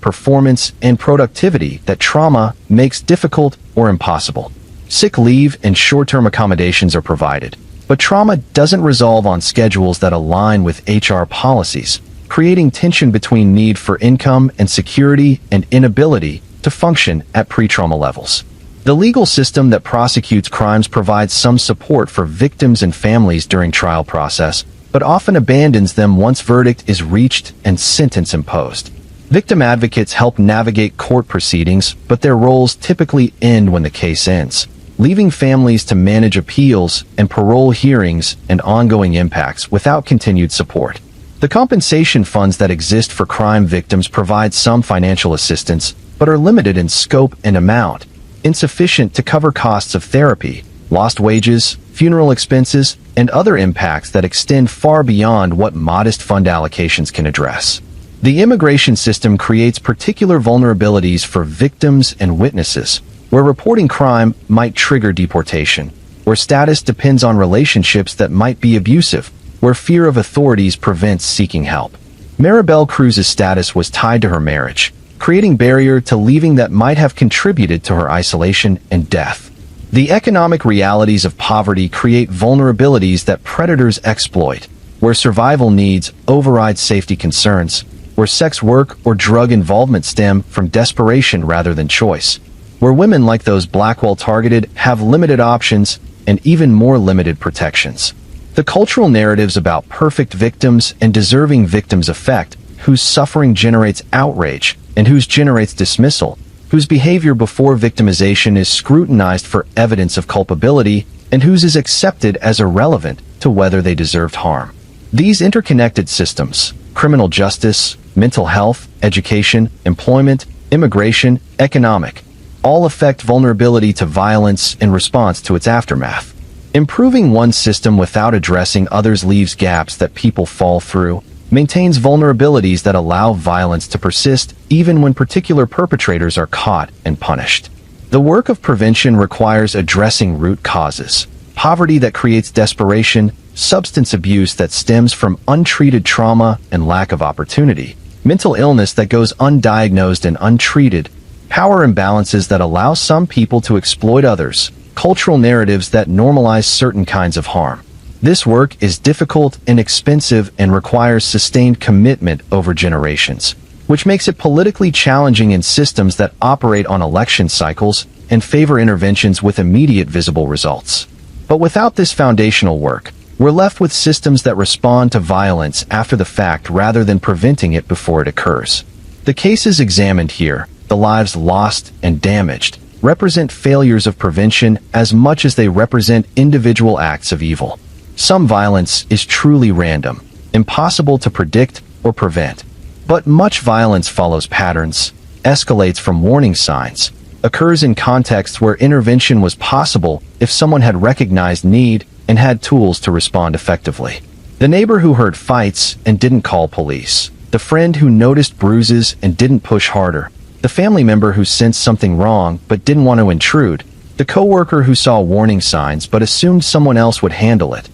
performance and productivity that trauma makes difficult or impossible. Sick leave and short-term accommodations are provided, but trauma doesn't resolve on schedules that align with HR policies, creating tension between need for income and security and inability to function at pre-trauma levels. The legal system that prosecutes crimes provides some support for victims and families during trial process, but often abandons them once verdict is reached and sentence imposed. Victim advocates help navigate court proceedings, but their roles typically end when the case ends, leaving families to manage appeals and parole hearings and ongoing impacts without continued support. The compensation funds that exist for crime victims provide some financial assistance, but are limited in scope and amount, insufficient to cover costs of therapy, lost wages, funeral expenses, and other impacts that extend far beyond what modest fund allocations can address. The immigration system creates particular vulnerabilities for victims and witnesses, where reporting crime might trigger deportation, where status depends on relationships that might be abusive, where fear of authorities prevents seeking help. Maribel Cruz's status was tied to her marriage, creating barrier to leaving that might have contributed to her isolation and death. The economic realities of poverty create vulnerabilities that predators exploit, where survival needs override safety concerns, where sex work or drug involvement stem from desperation rather than choice, where women like those Blackwell targeted have limited options and even more limited protections. The cultural narratives about perfect victims and deserving victims affect whose suffering generates outrage and whose generates dismissal, whose behavior before victimization is scrutinized for evidence of culpability, and whose is accepted as irrelevant to whether they deserved harm. These interconnected systems, criminal justice, mental health, education, employment, immigration, economic, all affect vulnerability to violence in response to its aftermath. Improving one system without addressing others leaves gaps that people fall through, maintains vulnerabilities that allow violence to persist even when particular perpetrators are caught and punished. The work of prevention requires addressing root causes: poverty that creates desperation, substance abuse that stems from untreated trauma and lack of opportunity, mental illness that goes undiagnosed and untreated, power imbalances that allow some people to exploit others, cultural narratives that normalize certain kinds of harm. This work is difficult and expensive and requires sustained commitment over generations, which makes it politically challenging in systems that operate on election cycles and favor interventions with immediate visible results. But without this foundational work, we're left with systems that respond to violence after the fact rather than preventing it before it occurs. The cases examined here, the lives lost and damaged, represent failures of prevention as much as they represent individual acts of evil. Some violence is truly random, impossible to predict or prevent. But much violence follows patterns, escalates from warning signs, occurs in contexts where intervention was possible if someone had recognized need and had tools to respond effectively. The neighbor who heard fights and didn't call police, the friend who noticed bruises and didn't push harder, the family member who sensed something wrong but didn't want to intrude, the coworker who saw warning signs but assumed someone else would handle it.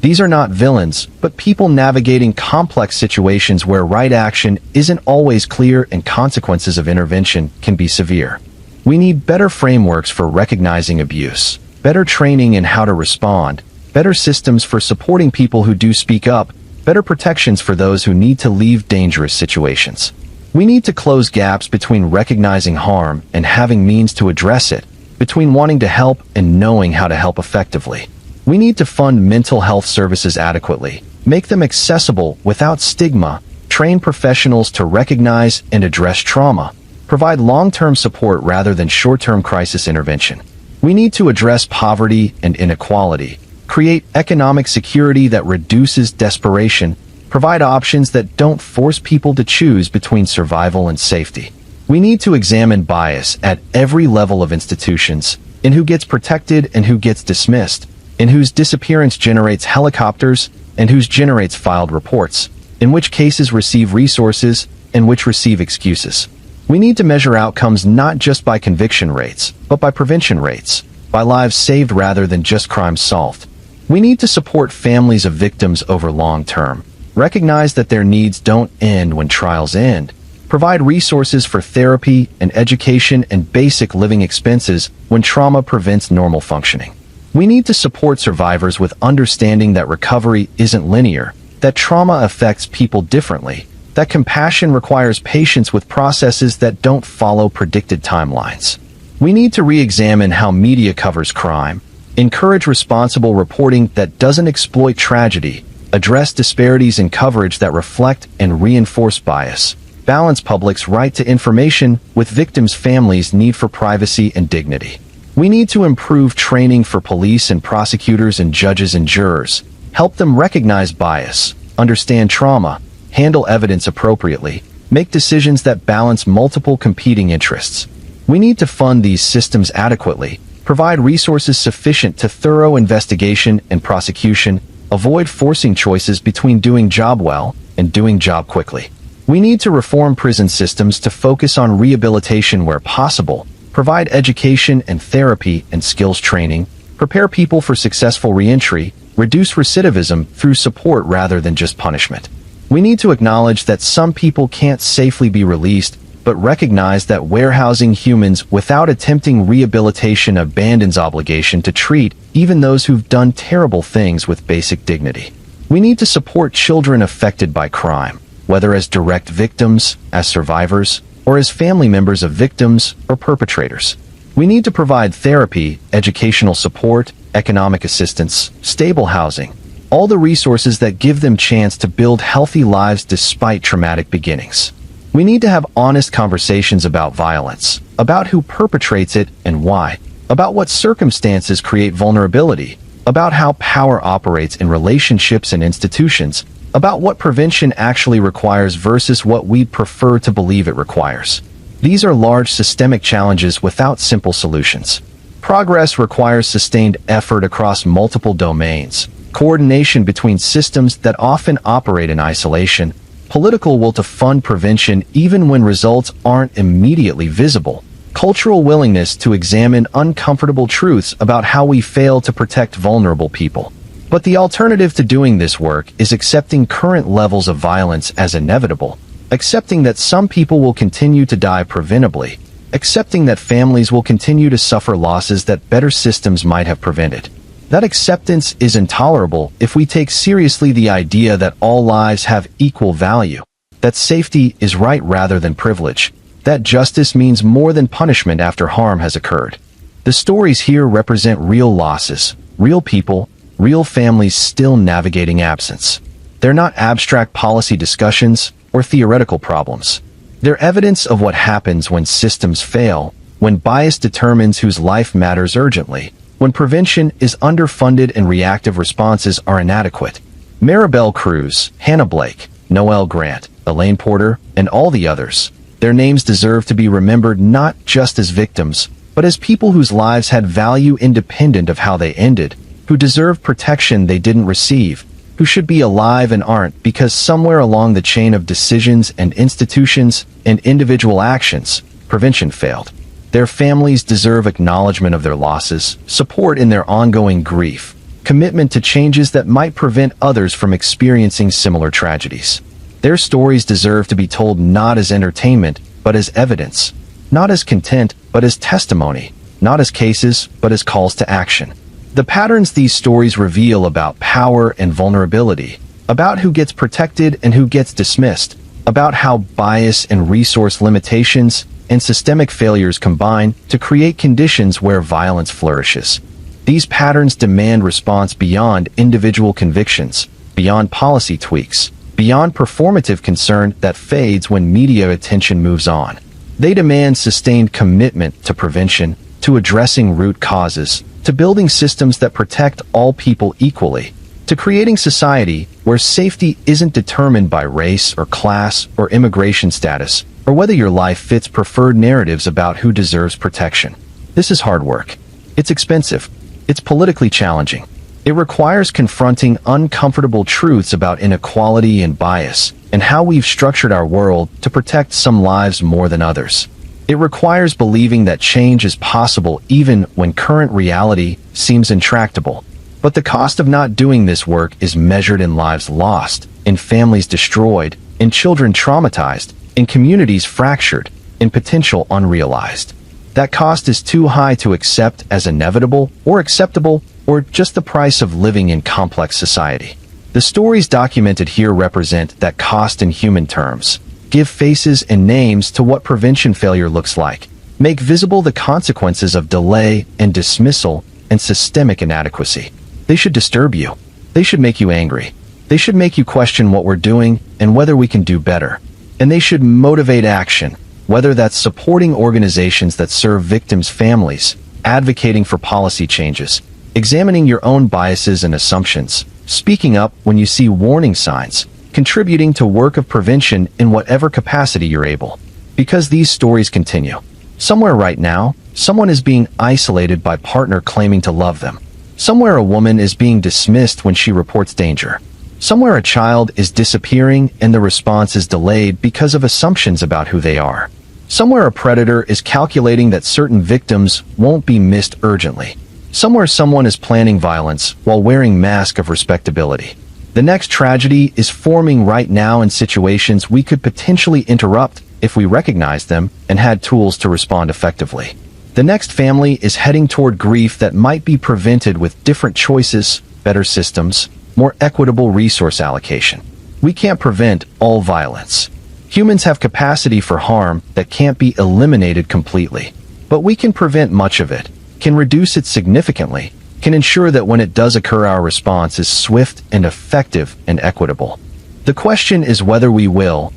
These are not villains, but people navigating complex situations where right action isn't always clear and consequences of intervention can be severe. We need better frameworks for recognizing abuse, better training in how to respond, better systems for supporting people who do speak up, better protections for those who need to leave dangerous situations. We need to close gaps between recognizing harm and having means to address it, between wanting to help and knowing how to help effectively. We need to fund mental health services adequately, make them accessible without stigma, train professionals to recognize and address trauma, provide long-term support rather than short-term crisis intervention. We need to address poverty and inequality, create economic security that reduces desperation, provide options that don't force people to choose between survival and safety. We need to examine bias at every level of institutions, in who gets protected and who gets dismissed, in whose disappearance generates helicopters and whose generates filed reports, in which cases receive resources and which receive excuses. We need to measure outcomes not just by conviction rates, but by prevention rates, by lives saved rather than just crimes solved. We need to support families of victims over long term, recognize that their needs don't end when trials end, provide resources for therapy and education and basic living expenses when trauma prevents normal functioning. We need to support survivors with understanding that recovery isn't linear, that trauma affects people differently, that compassion requires patience with processes that don't follow predicted timelines. We need to re-examine how media covers crime, encourage responsible reporting that doesn't exploit tragedy, address disparities in coverage that reflect and reinforce bias, balance public's right to information with victims' families' need for privacy and dignity. We need to improve training for police and prosecutors and judges and jurors, help them recognize bias, understand trauma, handle evidence appropriately, make decisions that balance multiple competing interests. We need to fund these systems adequately, provide resources sufficient to thorough investigation and prosecution, avoid forcing choices between doing job well and doing job quickly. We need to reform prison systems to focus on rehabilitation where possible, provide education and therapy and skills training, prepare people for successful reentry, reduce recidivism through support rather than just punishment. We need to acknowledge that some people can't safely be released, but recognize that warehousing humans without attempting rehabilitation abandons obligation to treat even those who've done terrible things with basic dignity. We need to support children affected by crime, whether as direct victims, as survivors, or as family members of victims or perpetrators. We need to provide therapy, educational support, economic assistance, stable housing, all the resources that give them chance to build healthy lives despite traumatic beginnings. We need to have honest conversations about violence, about who perpetrates it and why, about what circumstances create vulnerability, about how power operates in relationships and institutions, about what prevention actually requires versus what we'd prefer to believe it requires. These are large systemic challenges without simple solutions. Progress requires sustained effort across multiple domains, coordination between systems that often operate in isolation, political will to fund prevention even when results aren't immediately visible, cultural willingness to examine uncomfortable truths about how we fail to protect vulnerable people. But the alternative to doing this work is accepting current levels of violence as inevitable, accepting that some people will continue to die preventably, accepting that families will continue to suffer losses that better systems might have prevented. That acceptance is intolerable if we take seriously the idea that all lives have equal value, that safety is right rather than privilege, that justice means more than punishment after harm has occurred. The stories here represent real losses, real people, real families still navigating absence. They're not abstract policy discussions or theoretical problems. They're evidence of what happens when systems fail, when bias determines whose life matters urgently, when prevention is underfunded and reactive responses are inadequate. Maribel Cruz, Hannah Blake, Noel Grant, Elaine Porter, and all the others. Their names deserve to be remembered not just as victims, but as people whose lives had value independent of how they ended, who deserve protection they didn't receive, who should be alive and aren't because somewhere along the chain of decisions and institutions and individual actions, prevention failed. Their families deserve acknowledgement of their losses, support in their ongoing grief, commitment to changes that might prevent others from experiencing similar tragedies. Their stories deserve to be told not as entertainment, but as evidence, not as content, but as testimony, not as cases, but as calls to action. The patterns these stories reveal about power and vulnerability, about who gets protected and who gets dismissed, about how bias and resource limitations and systemic failures combine to create conditions where violence flourishes. These patterns demand response beyond individual convictions, beyond policy tweaks, beyond performative concern that fades when media attention moves on. They demand sustained commitment to prevention, to addressing root causes, to building systems that protect all people equally, to creating society where safety isn't determined by race or class or immigration status, or whether your life fits preferred narratives about who deserves protection. This is hard work. It's expensive. It's politically challenging. It requires confronting uncomfortable truths about inequality and bias, and how we've structured our world to protect some lives more than others. It requires believing that change is possible even when current reality seems intractable. But the cost of not doing this work is measured in lives lost, in families destroyed, in children traumatized, in communities fractured, in potential unrealized. That cost is too high to accept as inevitable or acceptable, or just the price of living in complex society. The stories documented here represent that cost in human terms. Give faces and names to what prevention failure looks like. Make visible the consequences of delay and dismissal and systemic inadequacy. They should disturb you. They should make you angry. They should make you question what we're doing and whether we can do better. And they should motivate action, whether that's supporting organizations that serve victims' families, advocating for policy changes, examining your own biases and assumptions, speaking up when you see warning signs, contributing to work of prevention in whatever capacity you're able. Because these stories continue. Somewhere right now, someone is being isolated by partner claiming to love them. Somewhere a woman is being dismissed when she reports danger. Somewhere a child is disappearing and the response is delayed because of assumptions about who they are. Somewhere a predator is calculating that certain victims won't be missed urgently. Somewhere someone is planning violence while wearing mask of respectability. The next tragedy is forming right now in situations we could potentially interrupt if we recognized them and had tools to respond effectively. The next family is heading toward grief that might be prevented with different choices, better systems, more equitable resource allocation. We can't prevent all violence. Humans have capacity for harm that can't be eliminated completely. But we can prevent much of it, can reduce it significantly, can ensure that when it does occur our response is swift and effective and equitable. The question is whether we'll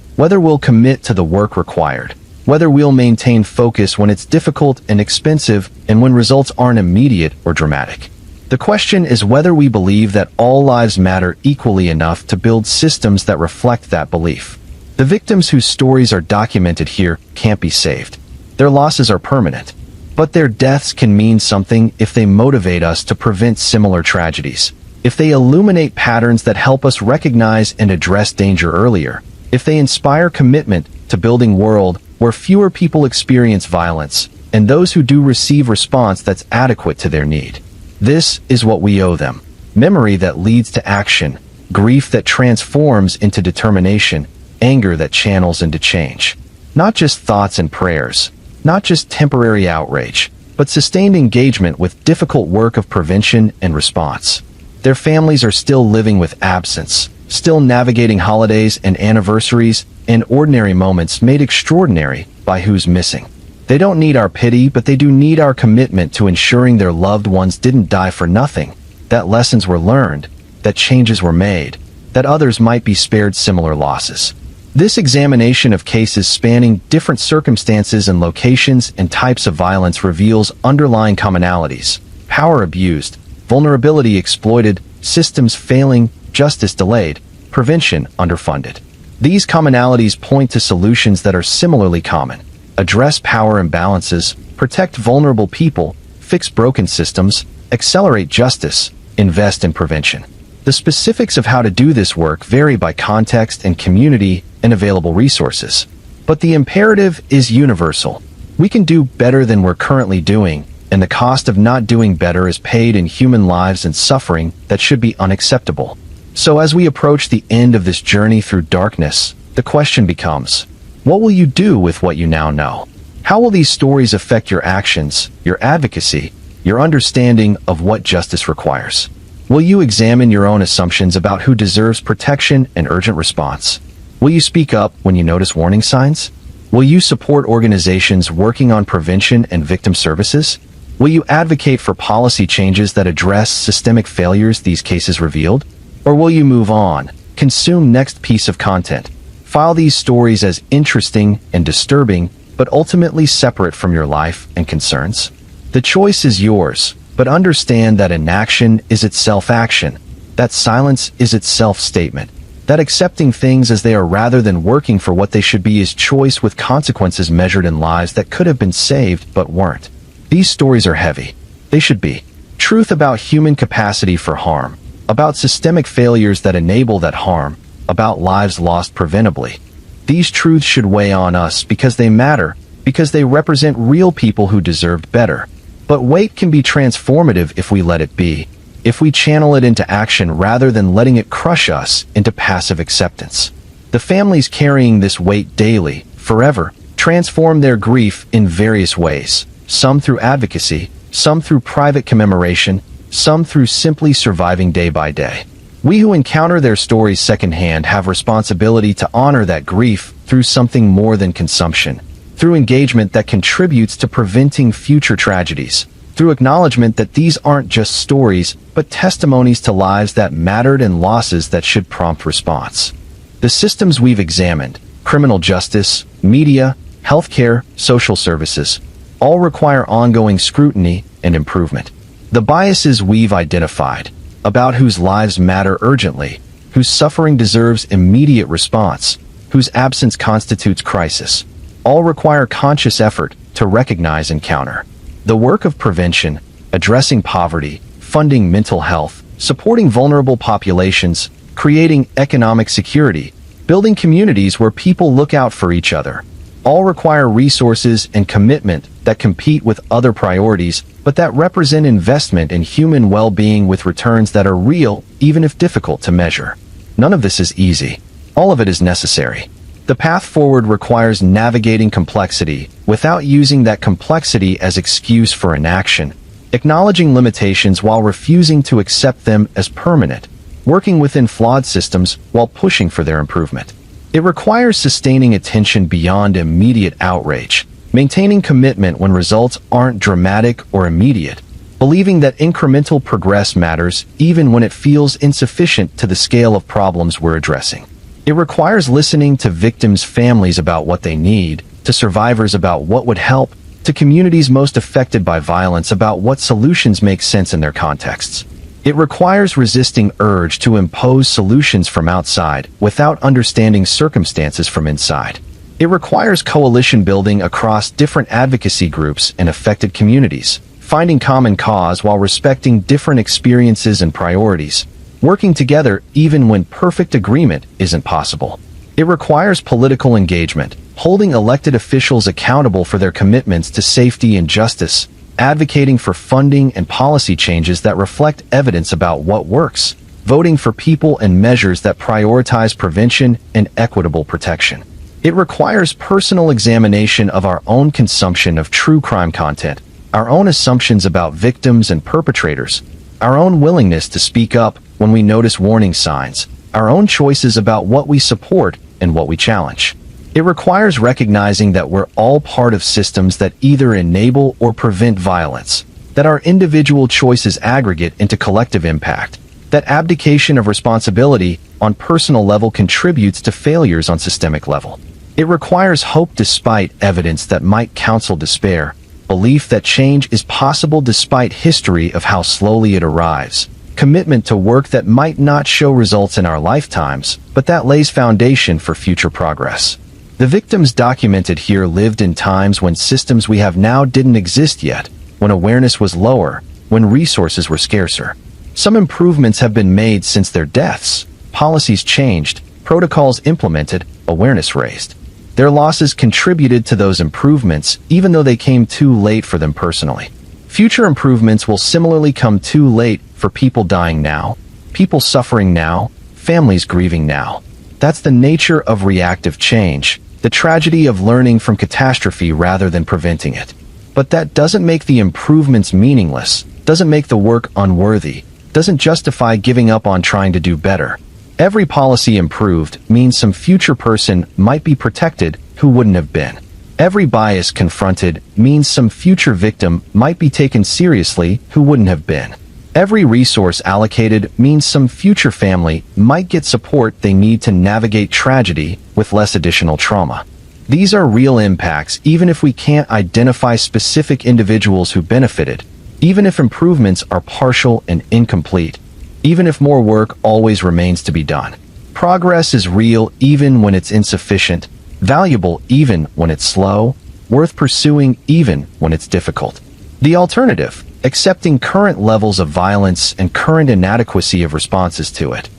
commit to the work required, whether we'll maintain focus when it's difficult and expensive and when results aren't immediate or dramatic. The question is whether we believe that all lives matter equally enough to build systems that reflect that belief. The victims whose stories are documented here can't be saved. Their losses are permanent. But their deaths can mean something if they motivate us to prevent similar tragedies. If they illuminate patterns that help us recognize and address danger earlier. If they inspire commitment to building a world where fewer people experience violence, and those who do receive response that's adequate to their need. This is what we owe them. Memory that leads to action, grief that transforms into determination, anger that channels into change. Not just thoughts and prayers. Not just temporary outrage, but sustained engagement with difficult work of prevention and response. Their families are still living with absence, still navigating holidays and anniversaries and ordinary moments made extraordinary by who's missing. They don't need our pity, but they do need our commitment to ensuring their loved ones didn't die for nothing, that lessons were learned, that changes were made, that others might be spared similar losses. This examination of cases spanning different circumstances and locations and types of violence reveals underlying commonalities: power abused, vulnerability exploited, systems failing, justice delayed, prevention underfunded. These commonalities point to solutions that are similarly common. Address power imbalances, protect vulnerable people, fix broken systems, accelerate justice, invest in prevention. The specifics of how to do this work vary by context and community and available resources. But the imperative is universal. We can do better than we're currently doing, and the cost of not doing better is paid in human lives and suffering that should be unacceptable. So as we approach the end of this journey through darkness, the question becomes, what will you do with what you now know? How will these stories affect your actions, your advocacy, your understanding of what justice requires? Will you examine your own assumptions about who deserves protection and urgent response? Will you speak up when you notice warning signs? Will you support organizations working on prevention and victim services? Will you advocate for policy changes that address systemic failures these cases revealed? Or will you move on, consume next piece of content, file these stories as interesting and disturbing, but ultimately separate from your life and concerns? The choice is yours, but understand that inaction is itself action, that silence is itself statement, that accepting things as they are rather than working for what they should be is choice with consequences measured in lives that could have been saved but weren't. These stories are heavy. They should be. Truth about human capacity for harm, about systemic failures that enable that harm, about lives lost preventably. These truths should weigh on us because they matter, because they represent real people who deserved better. But weight can be transformative if we let it be, if we channel it into action rather than letting it crush us into passive acceptance. The families carrying this weight daily, forever, transform their grief in various ways, some through advocacy, some through private commemoration, some through simply surviving day by day. We who encounter their stories secondhand have responsibility to honor that grief through something more than consumption, through engagement that contributes to preventing future tragedies, through acknowledgement that these aren't just stories, but testimonies to lives that mattered and losses that should prompt response. The systems we've examined, criminal justice, media, healthcare, social services, all require ongoing scrutiny and improvement. The biases we've identified, about whose lives matter urgently, whose suffering deserves immediate response, whose absence constitutes crisis, all require conscious effort to recognize and counter. The work of prevention, addressing poverty, funding mental health, supporting vulnerable populations, creating economic security, building communities where people look out for each other, all require resources and commitment that compete with other priorities, but that represent investment in human well-being with returns that are real, even if difficult to measure. None of this is easy. All of it is necessary. The path forward requires navigating complexity without using that complexity as excuse for inaction, acknowledging limitations while refusing to accept them as permanent, working within flawed systems while pushing for their improvement. It requires sustaining attention beyond immediate outrage, maintaining commitment when results aren't dramatic or immediate, believing that incremental progress matters even when it feels insufficient to the scale of problems we're addressing. It requires listening to victims' families about what they need, to survivors about what would help, to communities most affected by violence about what solutions make sense in their contexts. It requires resisting urge to impose solutions from outside without understanding circumstances from inside. It requires coalition building across different advocacy groups and affected communities, finding common cause while respecting different experiences and priorities, working together even when perfect agreement isn't possible. It requires political engagement, holding elected officials accountable for their commitments to safety and justice, advocating for funding and policy changes that reflect evidence about what works, voting for people and measures that prioritize prevention and equitable protection. It requires personal examination of our own consumption of true crime content, our own assumptions about victims and perpetrators, our own willingness to speak up when we notice warning signs, our own choices about what we support and what we challenge. It requires recognizing that we're all part of systems that either enable or prevent violence, that our individual choices aggregate into collective impact, that abdication of responsibility on personal level contributes to failures on systemic level. It requires hope despite evidence that might counsel despair, belief that change is possible despite history of how slowly it arrives, commitment to work that might not show results in our lifetimes, but that lays foundation for future progress. The victims documented here lived in times when systems we have now didn't exist yet, when awareness was lower, when resources were scarcer. Some improvements have been made since their deaths, policies changed, protocols implemented, awareness raised. Their losses contributed to those improvements, even though they came too late for them personally. Future improvements will similarly come too late for people dying now, people suffering now, families grieving now. That's the nature of reactive change, the tragedy of learning from catastrophe rather than preventing it. But that doesn't make the improvements meaningless, doesn't make the work unworthy, doesn't justify giving up on trying to do better. Every policy improved means some future person might be protected who wouldn't have been. Every bias confronted means some future victim might be taken seriously who wouldn't have been. Every resource allocated means some future family might get support they need to navigate tragedy with less additional trauma. These are real impacts even if we can't identify specific individuals who benefited, even if improvements are partial and incomplete, even if more work always remains to be done. Progress is real even when it's insufficient, valuable even when it's slow, worth pursuing even when it's difficult. The alternative, accepting current levels of violence and current inadequacy of responses to it,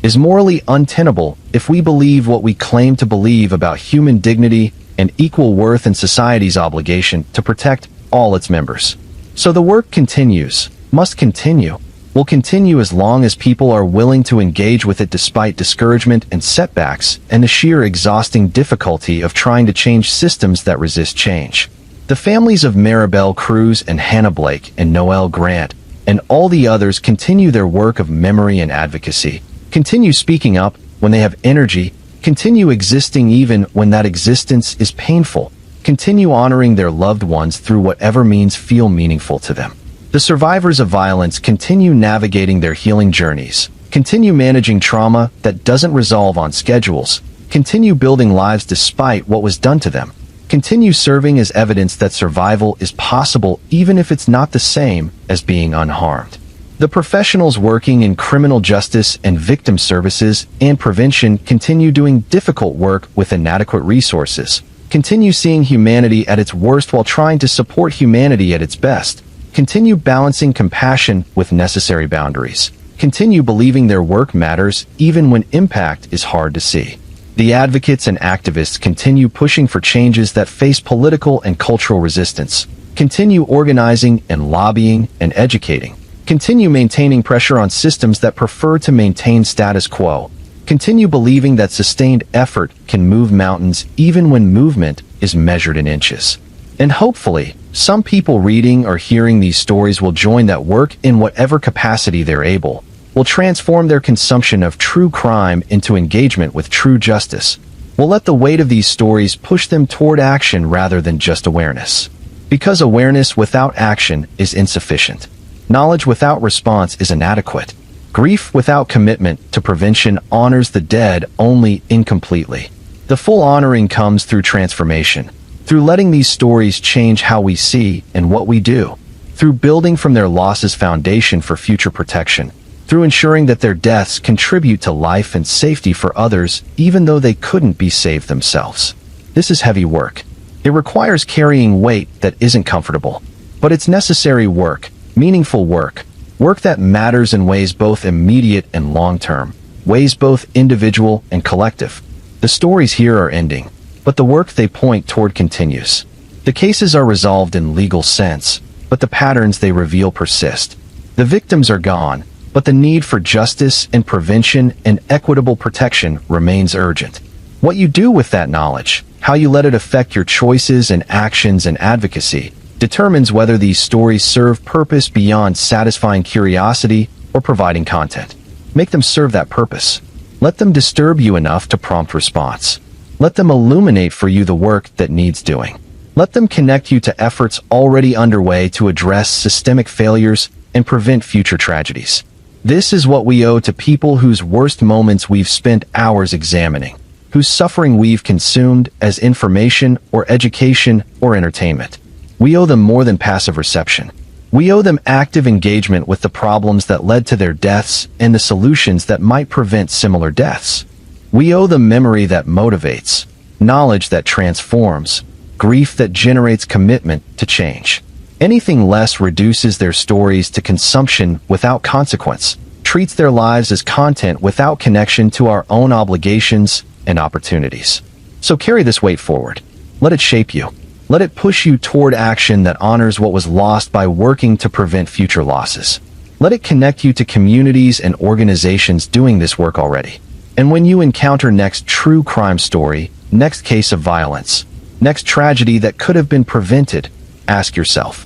is morally untenable if we believe what we claim to believe about human dignity and equal worth and society's obligation to protect all its members. So the work continues, must continue, will continue as long as people are willing to engage with it despite discouragement and setbacks and the sheer exhausting difficulty of trying to change systems that resist change. The families of Maribel Cruz and Hannah Blake and Noel Grant and all the others continue their work of memory and advocacy, continue speaking up when they have energy, continue existing even when that existence is painful, continue honoring their loved ones through whatever means feel meaningful to them. The survivors of violence continue navigating their healing journeys, continue managing trauma that doesn't resolve on schedules, continue building lives despite what was done to them, continue serving as evidence that survival is possible even if it's not the same as being unharmed. The professionals working in criminal justice and victim services and prevention continue doing difficult work with inadequate resources, continue seeing humanity at its worst while trying to support humanity at its best, continue balancing compassion with necessary boundaries, continue believing their work matters even when impact is hard to see. The advocates and activists continue pushing for changes that face political and cultural resistance, continue organizing and lobbying and educating, continue maintaining pressure on systems that prefer to maintain status quo, continue believing that sustained effort can move mountains even when movement is measured in inches. And hopefully, some people reading or hearing these stories will join that work in whatever capacity they're able, will transform their consumption of true crime into engagement with true justice, will let the weight of these stories push them toward action rather than just awareness. Because awareness without action is insufficient. Knowledge without response is inadequate. Grief without commitment to prevention honors the dead only incompletely. The full honoring comes through transformation, through letting these stories change how we see and what we do, through building from their losses foundation for future protection, through ensuring that their deaths contribute to life and safety for others even though they couldn't be saved themselves. This is heavy work. It requires carrying weight that isn't comfortable, but it's necessary work, meaningful work, work that matters in ways both immediate and long-term, ways both individual and collective. The stories here are ending, but the work they point toward continues. The cases are resolved in legal sense, but the patterns they reveal persist. The victims are gone, but the need for justice and prevention and equitable protection remains urgent. What you do with that knowledge, how you let it affect your choices and actions and advocacy, determines whether these stories serve purpose beyond satisfying curiosity or providing content. Make them serve that purpose. Let them disturb you enough to prompt response. Let them illuminate for you the work that needs doing. Let them connect you to efforts already underway to address systemic failures and prevent future tragedies. This is what we owe to people whose worst moments we've spent hours examining, whose suffering we've consumed as information or education or entertainment. We owe them more than passive reception. We owe them active engagement with the problems that led to their deaths and the solutions that might prevent similar deaths. We owe them memory that motivates, knowledge that transforms, grief that generates commitment to change. Anything less reduces their stories to consumption without consequence, treats their lives as content without connection to our own obligations and opportunities. So carry this weight forward. Let it shape you. Let it push you toward action that honors what was lost by working to prevent future losses. Let it connect you to communities and organizations doing this work already. And when you encounter next true crime story, next case of violence, next tragedy that could have been prevented, ask yourself,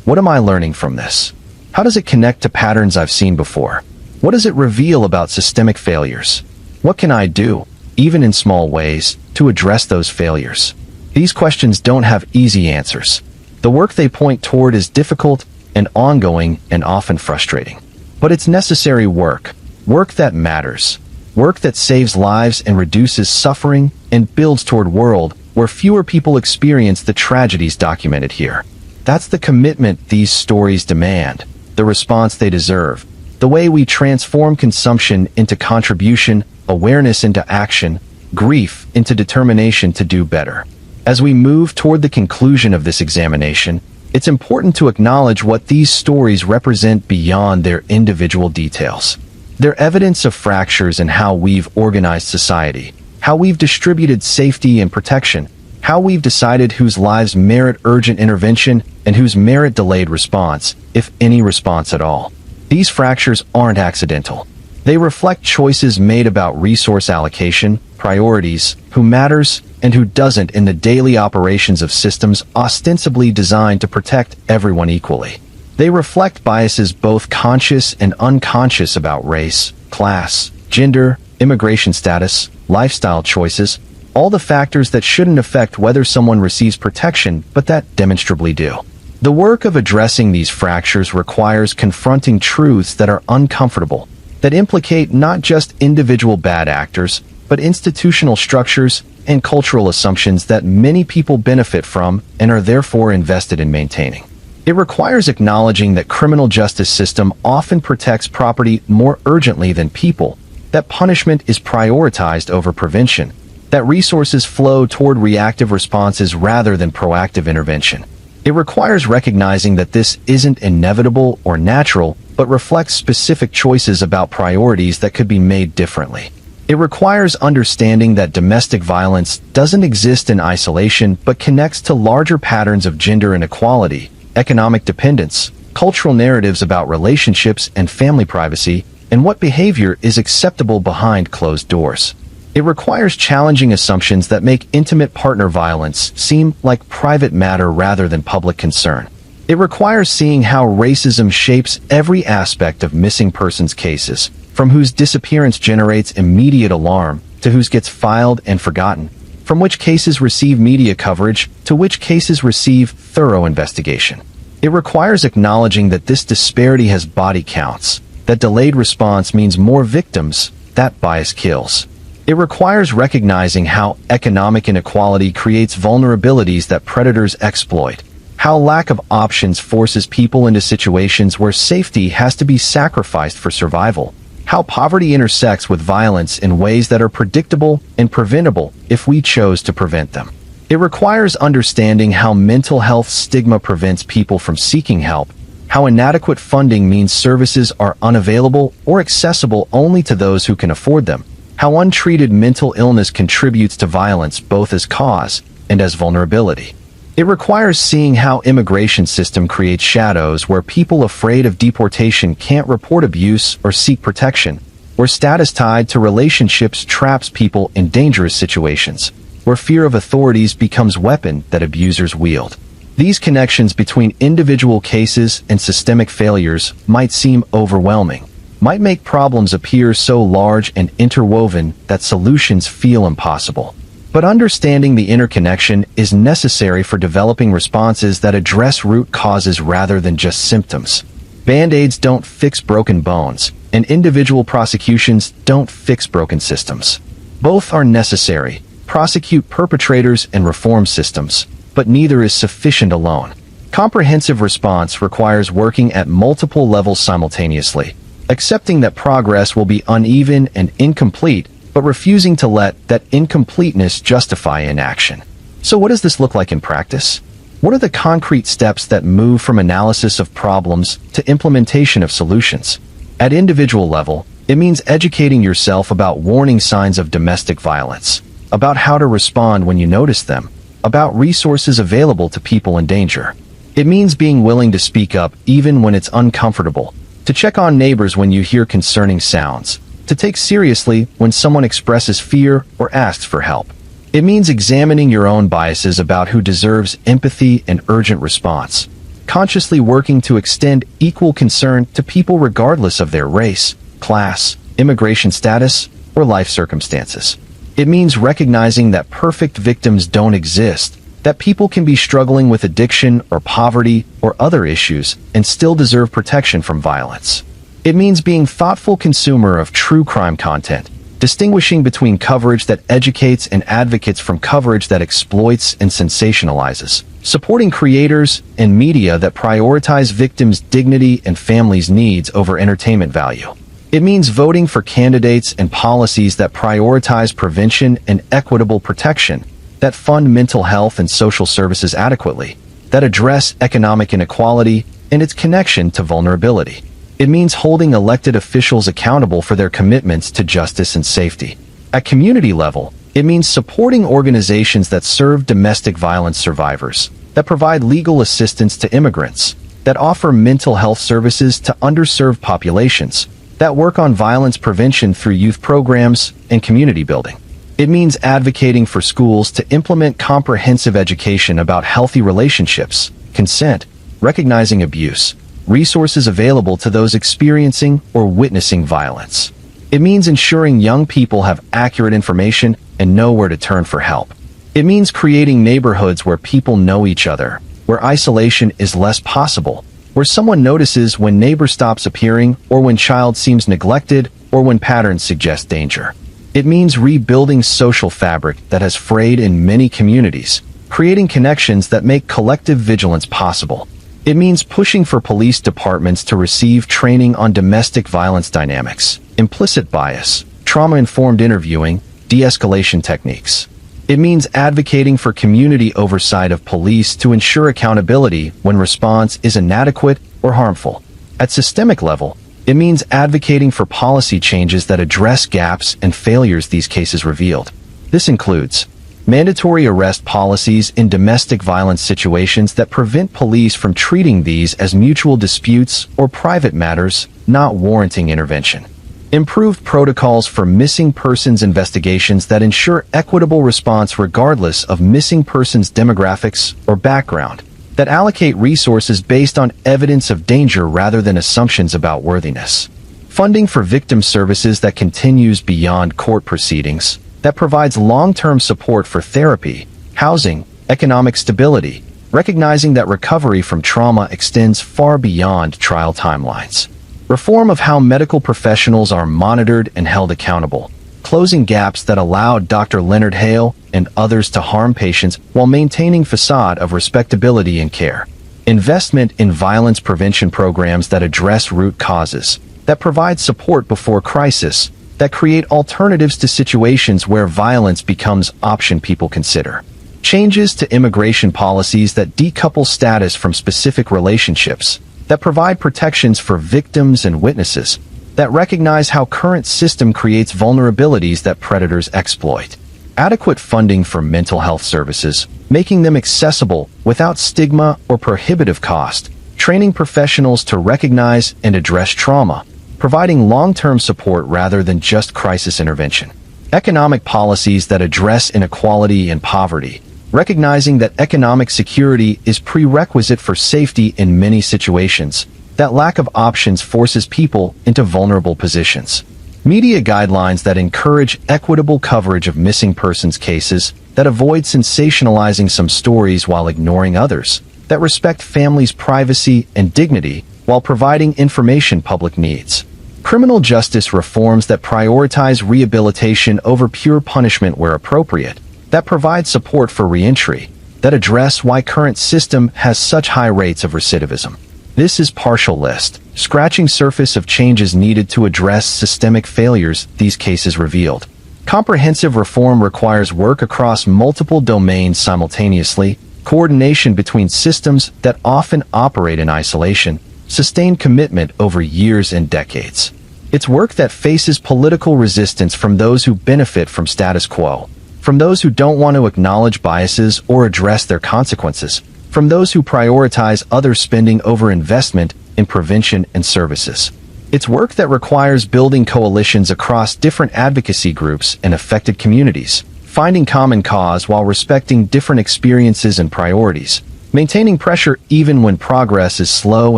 what am I learning from this? How does it connect to patterns I've seen before? What does it reveal about systemic failures? What can I do, even in small ways, to address those failures? These questions don't have easy answers. The work they point toward is difficult and ongoing and often frustrating. But it's necessary work, work that matters, work that saves lives and reduces suffering and builds toward a world where fewer people experience the tragedies documented here. That's the commitment these stories demand, the response they deserve, the way we transform consumption into contribution, awareness into action, grief into determination to do better. As we move toward the conclusion of this examination, it's important to acknowledge what these stories represent beyond their individual details. They're evidence of fractures in how we've organized society, how we've distributed safety and protection, how we've decided whose lives merit urgent intervention and whose merit delayed response, if any response at all. These fractures aren't accidental. They reflect choices made about resource allocation, priorities, who matters and who doesn't in the daily operations of systems ostensibly designed to protect everyone equally. They reflect biases both conscious and unconscious about race, class, gender, immigration status, lifestyle choices, all the factors that shouldn't affect whether someone receives protection but that demonstrably do. The work of addressing these fractures requires confronting truths that are uncomfortable, that implicate not just individual bad actors, but institutional structures and cultural assumptions that many people benefit from and are therefore invested in maintaining. It requires acknowledging that criminal justice system often protects property more urgently than people, that punishment is prioritized over prevention, that resources flow toward reactive responses rather than proactive intervention. It requires recognizing that this isn't inevitable or natural, but reflects specific choices about priorities that could be made differently. It requires understanding that domestic violence doesn't exist in isolation but connects to larger patterns of gender inequality, economic dependence, cultural narratives about relationships and family privacy, and what behavior is acceptable behind closed doors. It requires challenging assumptions that make intimate partner violence seem like private matter rather than public concern. It requires seeing how racism shapes every aspect of missing persons cases, from whose disappearance generates immediate alarm to whose gets filed and forgotten, from which cases receive media coverage to which cases receive thorough investigation. It requires acknowledging that this disparity has body counts, that delayed response means more victims, that bias kills. It requires recognizing how economic inequality creates vulnerabilities that predators exploit, how lack of options forces people into situations where safety has to be sacrificed for survival, how poverty intersects with violence in ways that are predictable and preventable if we chose to prevent them. It requires understanding how mental health stigma prevents people from seeking help, how inadequate funding means services are unavailable or accessible only to those who can afford them, how untreated mental illness contributes to violence both as cause and as vulnerability. It requires seeing how immigration system creates shadows where people afraid of deportation can't report abuse or seek protection, where status tied to relationships traps people in dangerous situations, where fear of authorities becomes weapon that abusers wield. These connections between individual cases and systemic failures might seem overwhelming, might make problems appear so large and interwoven that solutions feel impossible. But understanding the interconnection is necessary for developing responses that address root causes rather than just symptoms. Band-aids don't fix broken bones, and individual prosecutions don't fix broken systems. Both are necessary, prosecute perpetrators and reform systems, but neither is sufficient alone. Comprehensive response requires working at multiple levels simultaneously, accepting that progress will be uneven and incomplete, but refusing to let that incompleteness justify inaction. So what does this look like in practice? What are the concrete steps that move from analysis of problems to implementation of solutions? At individual level, it means educating yourself about warning signs of domestic violence, about how to respond when you notice them, about resources available to people in danger. It means being willing to speak up even when it's uncomfortable, to check on neighbors when you hear concerning sounds, to take seriously when someone expresses fear or asks for help. It means examining your own biases about who deserves empathy and urgent response, consciously working to extend equal concern to people regardless of their race, class, immigration status, or life circumstances. It means recognizing that perfect victims don't exist, that people can be struggling with addiction or poverty or other issues and still deserve protection from violence. It means being thoughtful consumer of true crime content, distinguishing between coverage that educates and advocates from coverage that exploits and sensationalizes, supporting creators and media that prioritize victims' dignity and families' needs over entertainment value. It means voting for candidates and policies that prioritize prevention and equitable protection, that fund mental health and social services adequately, that address economic inequality and its connection to vulnerability. It means holding elected officials accountable for their commitments to justice and safety. At community level, it means supporting organizations that serve domestic violence survivors, that provide legal assistance to immigrants, that offer mental health services to underserved populations, that work on violence prevention through youth programs and community building. It means advocating for schools to implement comprehensive education about healthy relationships, consent, recognizing abuse, resources available to those experiencing or witnessing violence. It means ensuring young people have accurate information and know where to turn for help. It means creating neighborhoods where people know each other, where isolation is less possible, where someone notices when neighbor stops appearing, or when child seems neglected, or when patterns suggest danger. It means rebuilding social fabric that has frayed in many communities, creating connections that make collective vigilance possible. It means pushing for police departments to receive training on domestic violence dynamics, implicit bias, trauma-informed interviewing, de-escalation techniques. It means advocating for community oversight of police to ensure accountability when response is inadequate or harmful. At systemic level, it means advocating for policy changes that address gaps and failures these cases revealed. This includes mandatory arrest policies in domestic violence situations that prevent police from treating these as mutual disputes or private matters, not warranting intervention. Improved protocols for missing persons investigations that ensure equitable response regardless of missing persons' demographics or background, that allocate resources based on evidence of danger rather than assumptions about worthiness. Funding for victim services that continues beyond court proceedings, that provides long-term support for therapy, housing, economic stability, recognizing that recovery from trauma extends far beyond trial timelines. Reform of how medical professionals are monitored and held accountable, closing gaps that allowed Dr. Leonard Hale and others to harm patients while maintaining facade of respectability and care. Investment in violence prevention programs that address root causes, that provide support before crisis, that create alternatives to situations where violence becomes option people consider. Changes to immigration policies that decouple status from specific relationships, that provide protections for victims and witnesses, that recognize how current system creates vulnerabilities that predators exploit. Adequate funding for mental health services, making them accessible without stigma or prohibitive cost, training professionals to recognize and address trauma, providing long-term support rather than just crisis intervention. Economic policies that address inequality and poverty, recognizing that economic security is prerequisite for safety in many situations, that lack of options forces people into vulnerable positions. Media guidelines that encourage equitable coverage of missing persons cases, that avoid sensationalizing some stories while ignoring others, that respect families' privacy and dignity while providing information public needs. Criminal justice reforms that prioritize rehabilitation over pure punishment where appropriate, that provide support for reentry, that address why current system has such high rates of recidivism. This is partial list, scratching surface of changes needed to address systemic failures these cases revealed. Comprehensive reform requires work across multiple domains simultaneously, coordination between systems that often operate in isolation, sustained commitment over years and decades. It's work that faces political resistance from those who benefit from status quo, from those who don't want to acknowledge biases or address their consequences, from those who prioritize other spending over investment in prevention and services. It's work that requires building coalitions across different advocacy groups and affected communities, finding common cause while respecting different experiences and priorities, maintaining pressure even when progress is slow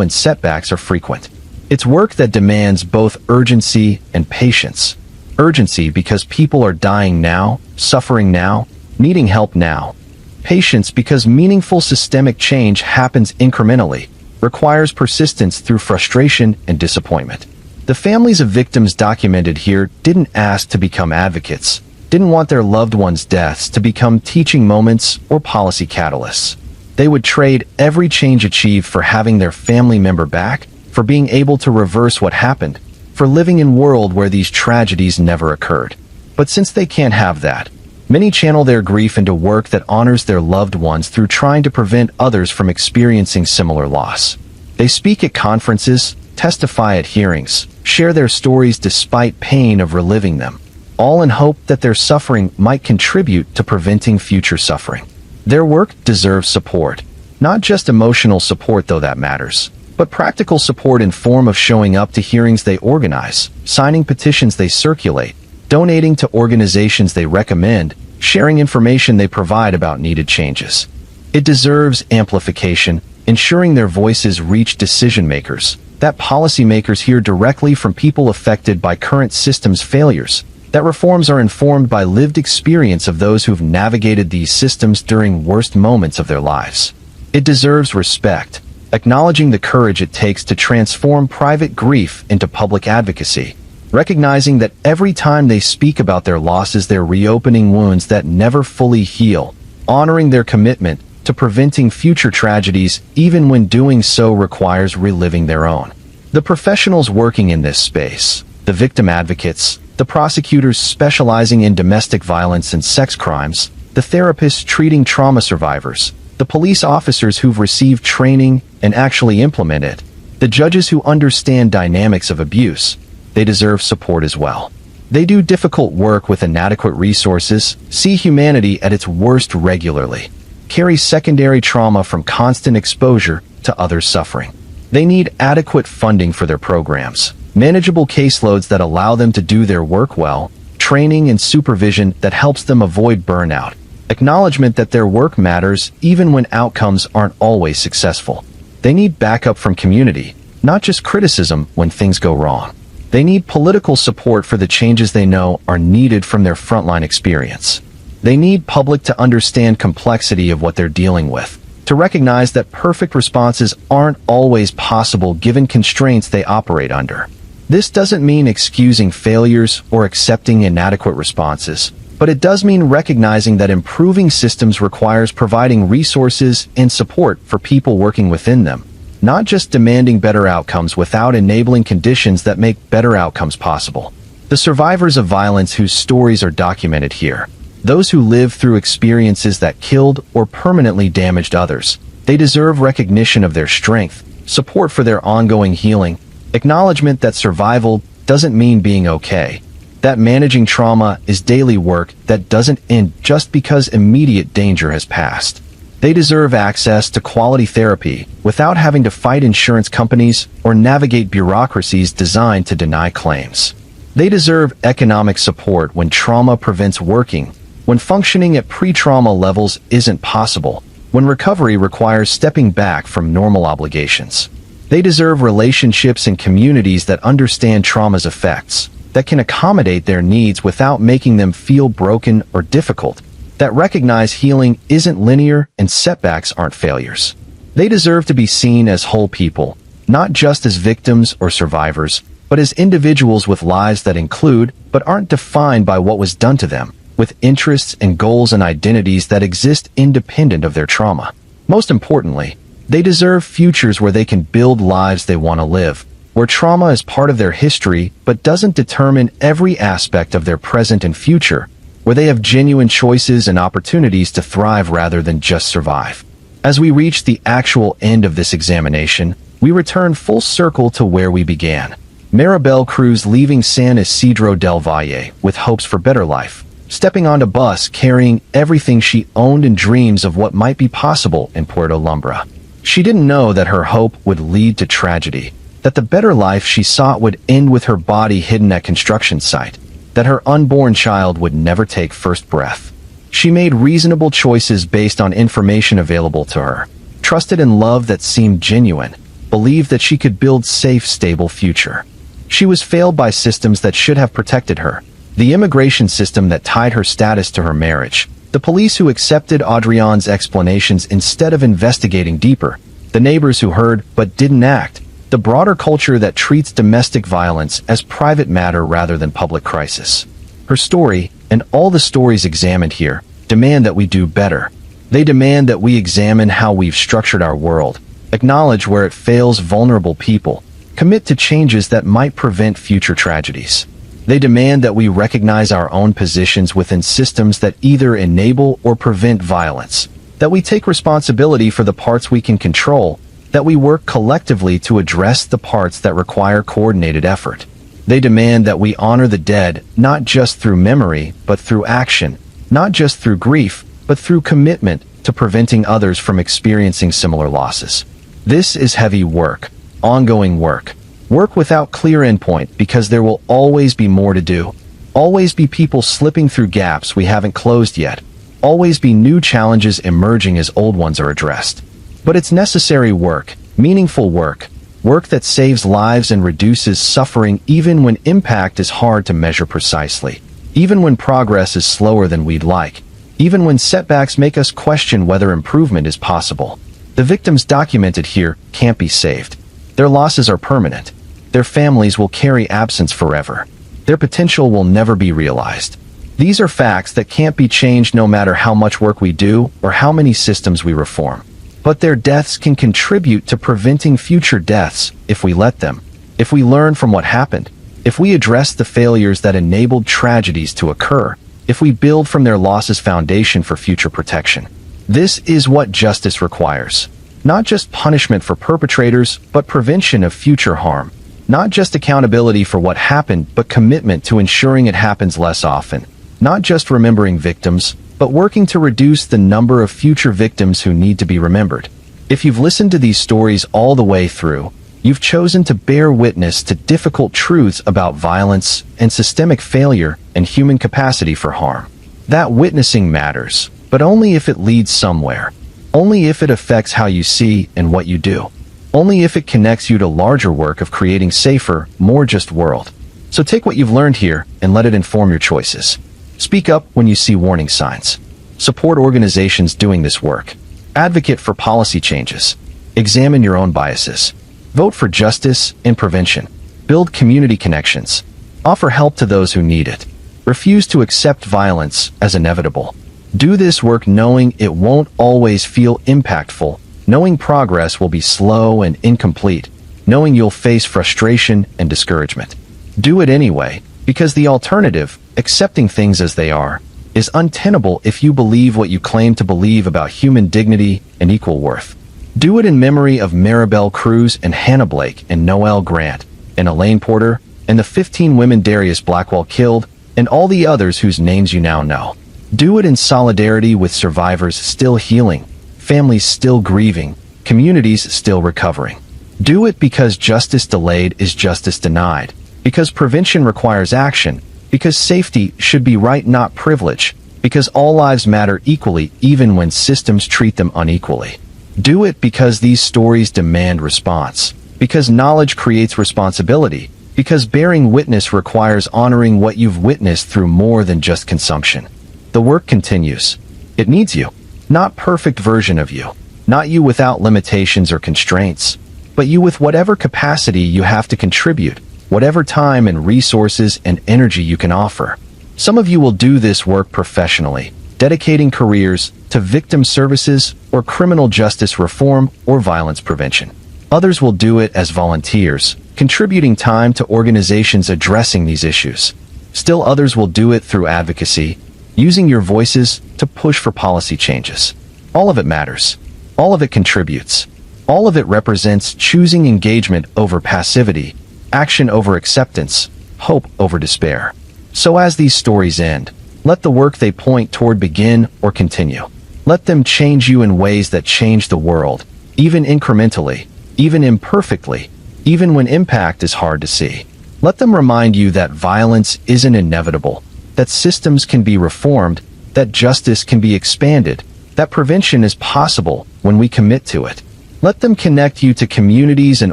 and setbacks are frequent. It's work that demands both urgency and patience. Urgency because people are dying now, suffering now, needing help now. Patience because meaningful systemic change happens incrementally, requires persistence through frustration and disappointment. The families of victims documented here didn't ask to become advocates, didn't want their loved ones' deaths to become teaching moments or policy catalysts. They would trade every change achieved for having their family member back, for being able to reverse what happened, for living in a world where these tragedies never occurred. But since they can't have that, many channel their grief into work that honors their loved ones through trying to prevent others from experiencing similar loss. They speak at conferences, testify at hearings, share their stories despite pain of reliving them, all in hope that their suffering might contribute to preventing future suffering. Their work deserves support. Not just emotional support, though that matters, but practical support in form of showing up to hearings they organize, signing petitions they circulate, donating to organizations they recommend, sharing information they provide about needed changes. It deserves amplification, ensuring their voices reach decision-makers, that policymakers hear directly from people affected by current systems' failures, that reforms are informed by lived experience of those who've navigated these systems during worst moments of their lives. It deserves respect, acknowledging the courage it takes to transform private grief into public advocacy, recognizing that every time they speak about their losses, they're reopening wounds that never fully heal, honoring their commitment to preventing future tragedies even when doing so requires reliving their own. The professionals working in this space, the victim advocates, the prosecutors specializing in domestic violence and sex crimes, the therapists treating trauma survivors, the police officers who've received training and actually implement it, the judges who understand dynamics of abuse, they deserve support as well. They do difficult work with inadequate resources, see humanity at its worst regularly, carry secondary trauma from constant exposure to others' suffering. They need adequate funding for their programs, manageable caseloads that allow them to do their work well, training and supervision that helps them avoid burnout, acknowledgement that their work matters even when outcomes aren't always successful. They need backup from community, not just criticism when things go wrong. They need political support for the changes they know are needed from their frontline experience. They need public to understand complexity of what they're dealing with, to recognize that perfect responses aren't always possible given constraints they operate under. This doesn't mean excusing failures or accepting inadequate responses, but it does mean recognizing that improving systems requires providing resources and support for people working within them, not just demanding better outcomes without enabling conditions that make better outcomes possible. The survivors of violence whose stories are documented here, those who lived through experiences that killed or permanently damaged others, they deserve recognition of their strength, support for their ongoing healing, acknowledgement that survival doesn't mean being okay, that managing trauma is daily work that doesn't end just because immediate danger has passed. They deserve access to quality therapy without having to fight insurance companies or navigate bureaucracies designed to deny claims. They deserve economic support when trauma prevents working, when functioning at pre-trauma levels isn't possible, when recovery requires stepping back from normal obligations. They deserve relationships and communities that understand trauma's effects, that can accommodate their needs without making them feel broken or difficult, that recognize healing isn't linear and setbacks aren't failures. They deserve to be seen as whole people, not just as victims or survivors, but as individuals with lives that include, but aren't defined by what was done to them, with interests and goals and identities that exist independent of their trauma. Most importantly, they deserve futures where they can build lives they want to live, where trauma is part of their history but doesn't determine every aspect of their present and future, where they have genuine choices and opportunities to thrive rather than just survive. As we reach the actual end of this examination, we return full circle to where we began. Maribel Cruz leaving San Isidro del Valle with hopes for better life, stepping on a bus carrying everything she owned and dreams of what might be possible in Puerto Lumbra. She didn't know that her hope would lead to tragedy, that the better life she sought would end with her body hidden at construction site, that her unborn child would never take first breath. She made reasonable choices based on information available to her, trusted in love that seemed genuine, believed that she could build safe, stable future. She was failed by systems that should have protected her, the immigration system that tied her status to her marriage, the police who accepted Adrian's explanations instead of investigating deeper, the neighbors who heard but didn't act, the broader culture that treats domestic violence as private matter rather than public crisis. Her story, and all the stories examined here, demand that we do better. They demand that we examine how we've structured our world, acknowledge where it fails vulnerable people, commit to changes that might prevent future tragedies. They demand that we recognize our own positions within systems that either enable or prevent violence, that we take responsibility for the parts we can control, that we work collectively to address the parts that require coordinated effort. They demand that we honor the dead not just through memory, but through action, not just through grief, but through commitment to preventing others from experiencing similar losses. This is heavy work, ongoing work, work without clear endpoint because there will always be more to do, always be people slipping through gaps we haven't closed yet, always be new challenges emerging as old ones are addressed. But it's necessary work, meaningful work, work that saves lives and reduces suffering even when impact is hard to measure precisely, even when progress is slower than we'd like, even when setbacks make us question whether improvement is possible. The victims documented here can't be saved. Their losses are permanent. Their families will carry absence forever. Their potential will never be realized. These are facts that can't be changed no matter how much work we do or how many systems we reform. But their deaths can contribute to preventing future deaths if we let them, if we learn from what happened, if we address the failures that enabled tragedies to occur, if we build from their losses foundation for future protection. This is what justice requires. Not just punishment for perpetrators, but prevention of future harm. Not just accountability for what happened, but commitment to ensuring it happens less often. Not just remembering victims, but working to reduce the number of future victims who need to be remembered. If you've listened to these stories all the way through, you've chosen to bear witness to difficult truths about violence and systemic failure and human capacity for harm. That witnessing matters, but only if it leads somewhere. Only if it affects how you see and what you do. Only if it connects you to larger work of creating safer, more just world. So take what you've learned here and let it inform your choices. Speak up when you see warning signs. Support organizations doing this work. Advocate for policy changes. Examine your own biases. Vote for justice and prevention. Build community connections. Offer help to those who need it. Refuse to accept violence as inevitable. Do this work knowing it won't always feel impactful, knowing progress will be slow and incomplete, knowing you'll face frustration and discouragement. Do it anyway, because the alternative, accepting things as they are, is untenable if you believe what you claim to believe about human dignity and equal worth. Do it in memory of Maribel Cruz and Hannah Blake and Noel Grant and Elaine Porter and the 15 women Darius Blackwell killed and all the others whose names you now know. Do it in solidarity with survivors still healing, families still grieving, communities still recovering. Do it because justice delayed is justice denied, because prevention requires action, because safety should be right not privilege, because all lives matter equally even when systems treat them unequally. Do it because these stories demand response, because knowledge creates responsibility, because bearing witness requires honoring what you've witnessed through more than just consumption. The work continues. It needs you. Not perfect version of you. Not you without limitations or constraints, but you with whatever capacity you have to contribute, whatever time and resources and energy you can offer. Some of you will do this work professionally, dedicating careers to victim services or criminal justice reform or violence prevention. Others will do it as volunteers, contributing time to organizations addressing these issues. Still others will do it through advocacy, using your voices to push for policy changes. All of it matters. All of it contributes. All of it represents choosing engagement over passivity, action over acceptance, hope over despair. So as these stories end, let the work they point toward begin or continue. Let them change you in ways that change the world, even incrementally, even imperfectly, even when impact is hard to see. Let them remind you that violence isn't inevitable, that systems can be reformed, that justice can be expanded, that prevention is possible when we commit to it. Let them connect you to communities and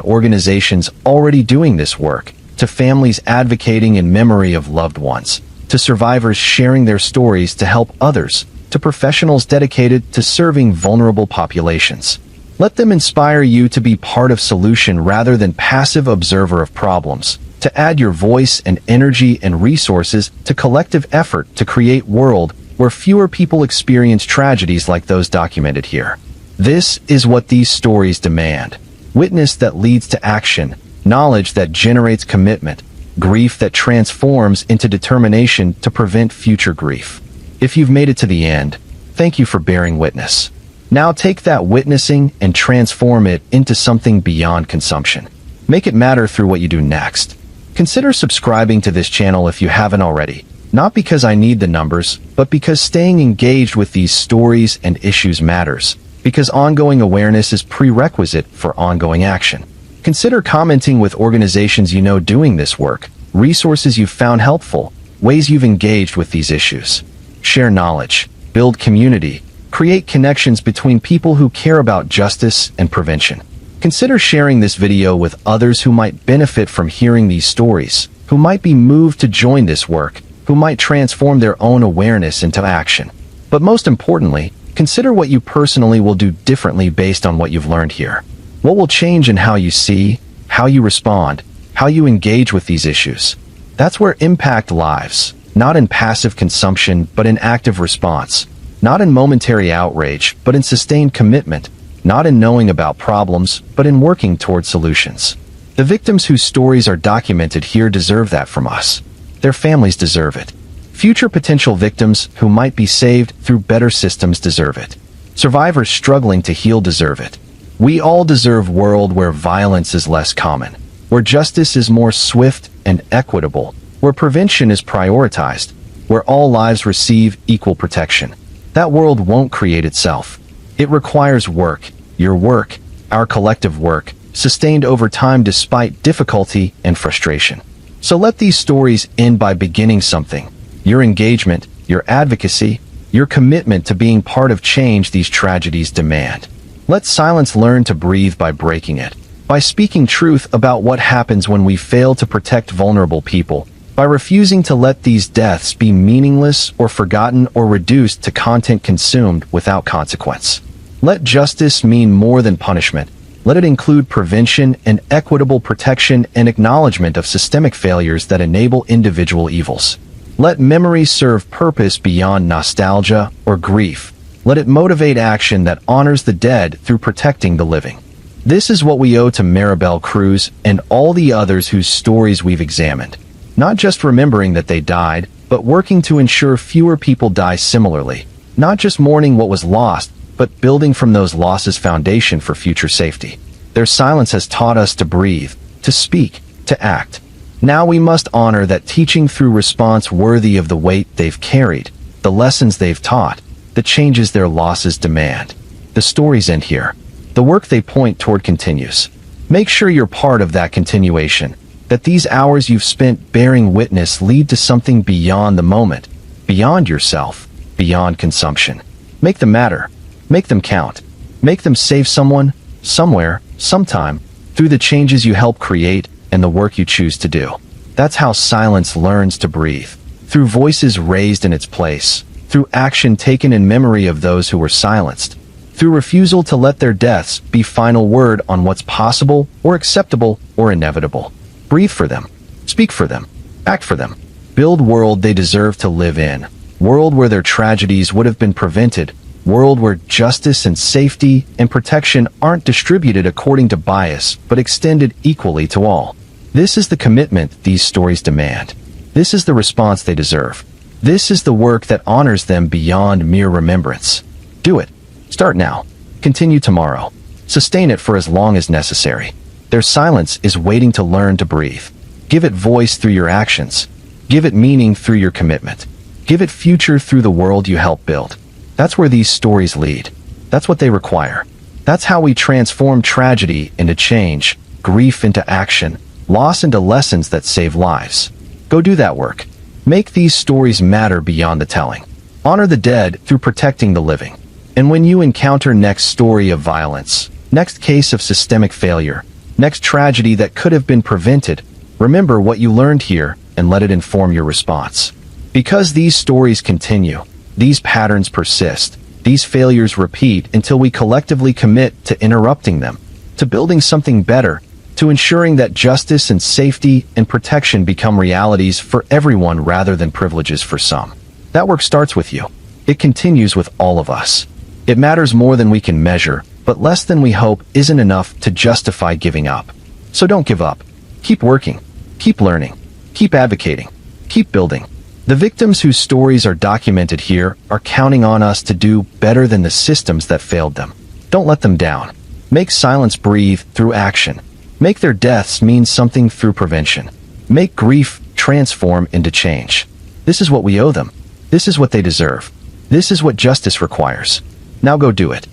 organizations already doing this work, to families advocating in memory of loved ones, to survivors sharing their stories to help others, to professionals dedicated to serving vulnerable populations. Let them inspire you to be part of solution rather than passive observer of problems, to add your voice and energy and resources to collective effort to create world where fewer people experience tragedies like those documented here. This is what these stories demand. Witness that leads to action, knowledge that generates commitment, grief that transforms into determination to prevent future grief. If you've made it to the end, thank you for bearing witness. Now take that witnessing and transform it into something beyond consumption. Make it matter through what you do next. Consider subscribing to this channel if you haven't already. Not because I need the numbers, but because staying engaged with these stories and issues matters. Because ongoing awareness is prerequisite for ongoing action. Consider commenting with organizations you know doing this work, resources you've found helpful, ways you've engaged with these issues. Share knowledge, build community, create connections between people who care about justice and prevention. Consider sharing this video with others who might benefit from hearing these stories, who might be moved to join this work, who might transform their own awareness into action. But most importantly, consider what you personally will do differently based on what you've learned here. What will change in how you see, how you respond, how you engage with these issues? That's where impact lies, not in passive consumption, but in active response. Not in momentary outrage, but in sustained commitment. Not in knowing about problems, but in working toward solutions. The victims whose stories are documented here deserve that from us. Their families deserve it. Future potential victims who might be saved through better systems deserve it. Survivors struggling to heal deserve it. We all deserve a world where violence is less common, where justice is more swift and equitable, where prevention is prioritized, where all lives receive equal protection. That world won't create itself. It requires work, your work, our collective work, sustained over time despite difficulty and frustration. So let these stories end by beginning something. Your engagement, your advocacy, your commitment to being part of change these tragedies demand. Let silence learn to breathe by breaking it, by speaking truth about what happens when we fail to protect vulnerable people, by refusing to let these deaths be meaningless or forgotten or reduced to content consumed without consequence. Let justice mean more than punishment. Let it include prevention and equitable protection and acknowledgement of systemic failures that enable individual evils. Let memory serve purpose beyond nostalgia or grief. Let it motivate action that honors the dead through protecting the living. This is what we owe to Maribel Cruz and all the others whose stories we've examined. Not just remembering that they died, but working to ensure fewer people die similarly. Not just mourning what was lost, but building from those losses foundation for future safety. Their silence has taught us to breathe, to speak, to act. Now we must honor that teaching through response worthy of the weight they've carried, the lessons they've taught, the changes their losses demand. The stories end here. The work they point toward continues. Make sure you're part of that continuation, that these hours you've spent bearing witness lead to something beyond the moment, beyond yourself, beyond consumption. Make them matter. Make them count. Make them save someone, somewhere, sometime, through the changes you help create and the work you choose to do. That's how silence learns to breathe. Through voices raised in its place. Through action taken in memory of those who were silenced. Through refusal to let their deaths be final word on what's possible or acceptable or inevitable. Breathe for them. Speak for them. Act for them. Build world they deserve to live in. World where their tragedies would have been prevented. World where justice and safety and protection aren't distributed according to bias, but extended equally to all. This is the commitment these stories demand. This is the response they deserve. This is the work that honors them beyond mere remembrance. Do it. Start now. Continue tomorrow. Sustain it for as long as necessary. Their silence is waiting to learn to breathe. Give it voice through your actions. Give it meaning through your commitment. Give it future through the world you help build. That's where these stories lead. That's what they require. That's how we transform tragedy into change, grief into action, loss into lessons that save lives. Go do that work. Make these stories matter beyond the telling. Honor the dead through protecting the living. And when you encounter next story of violence, next case of systemic failure, next tragedy that could have been prevented, remember what you learned here and let it inform your response. Because these stories continue, these patterns persist, these failures repeat until we collectively commit to interrupting them, to building something better, to ensuring that justice and safety and protection become realities for everyone rather than privileges for some. That work starts with you. It continues with all of us. It matters more than we can measure, but less than we hope isn't enough to justify giving up. So don't give up. Keep working. Keep learning. Keep advocating. Keep building. The victims whose stories are documented here are counting on us to do better than the systems that failed them. Don't let them down. Make silence breathe through action. Make their deaths mean something through prevention. Make grief transform into change. This is what we owe them. This is what they deserve. This is what justice requires. Now go do it.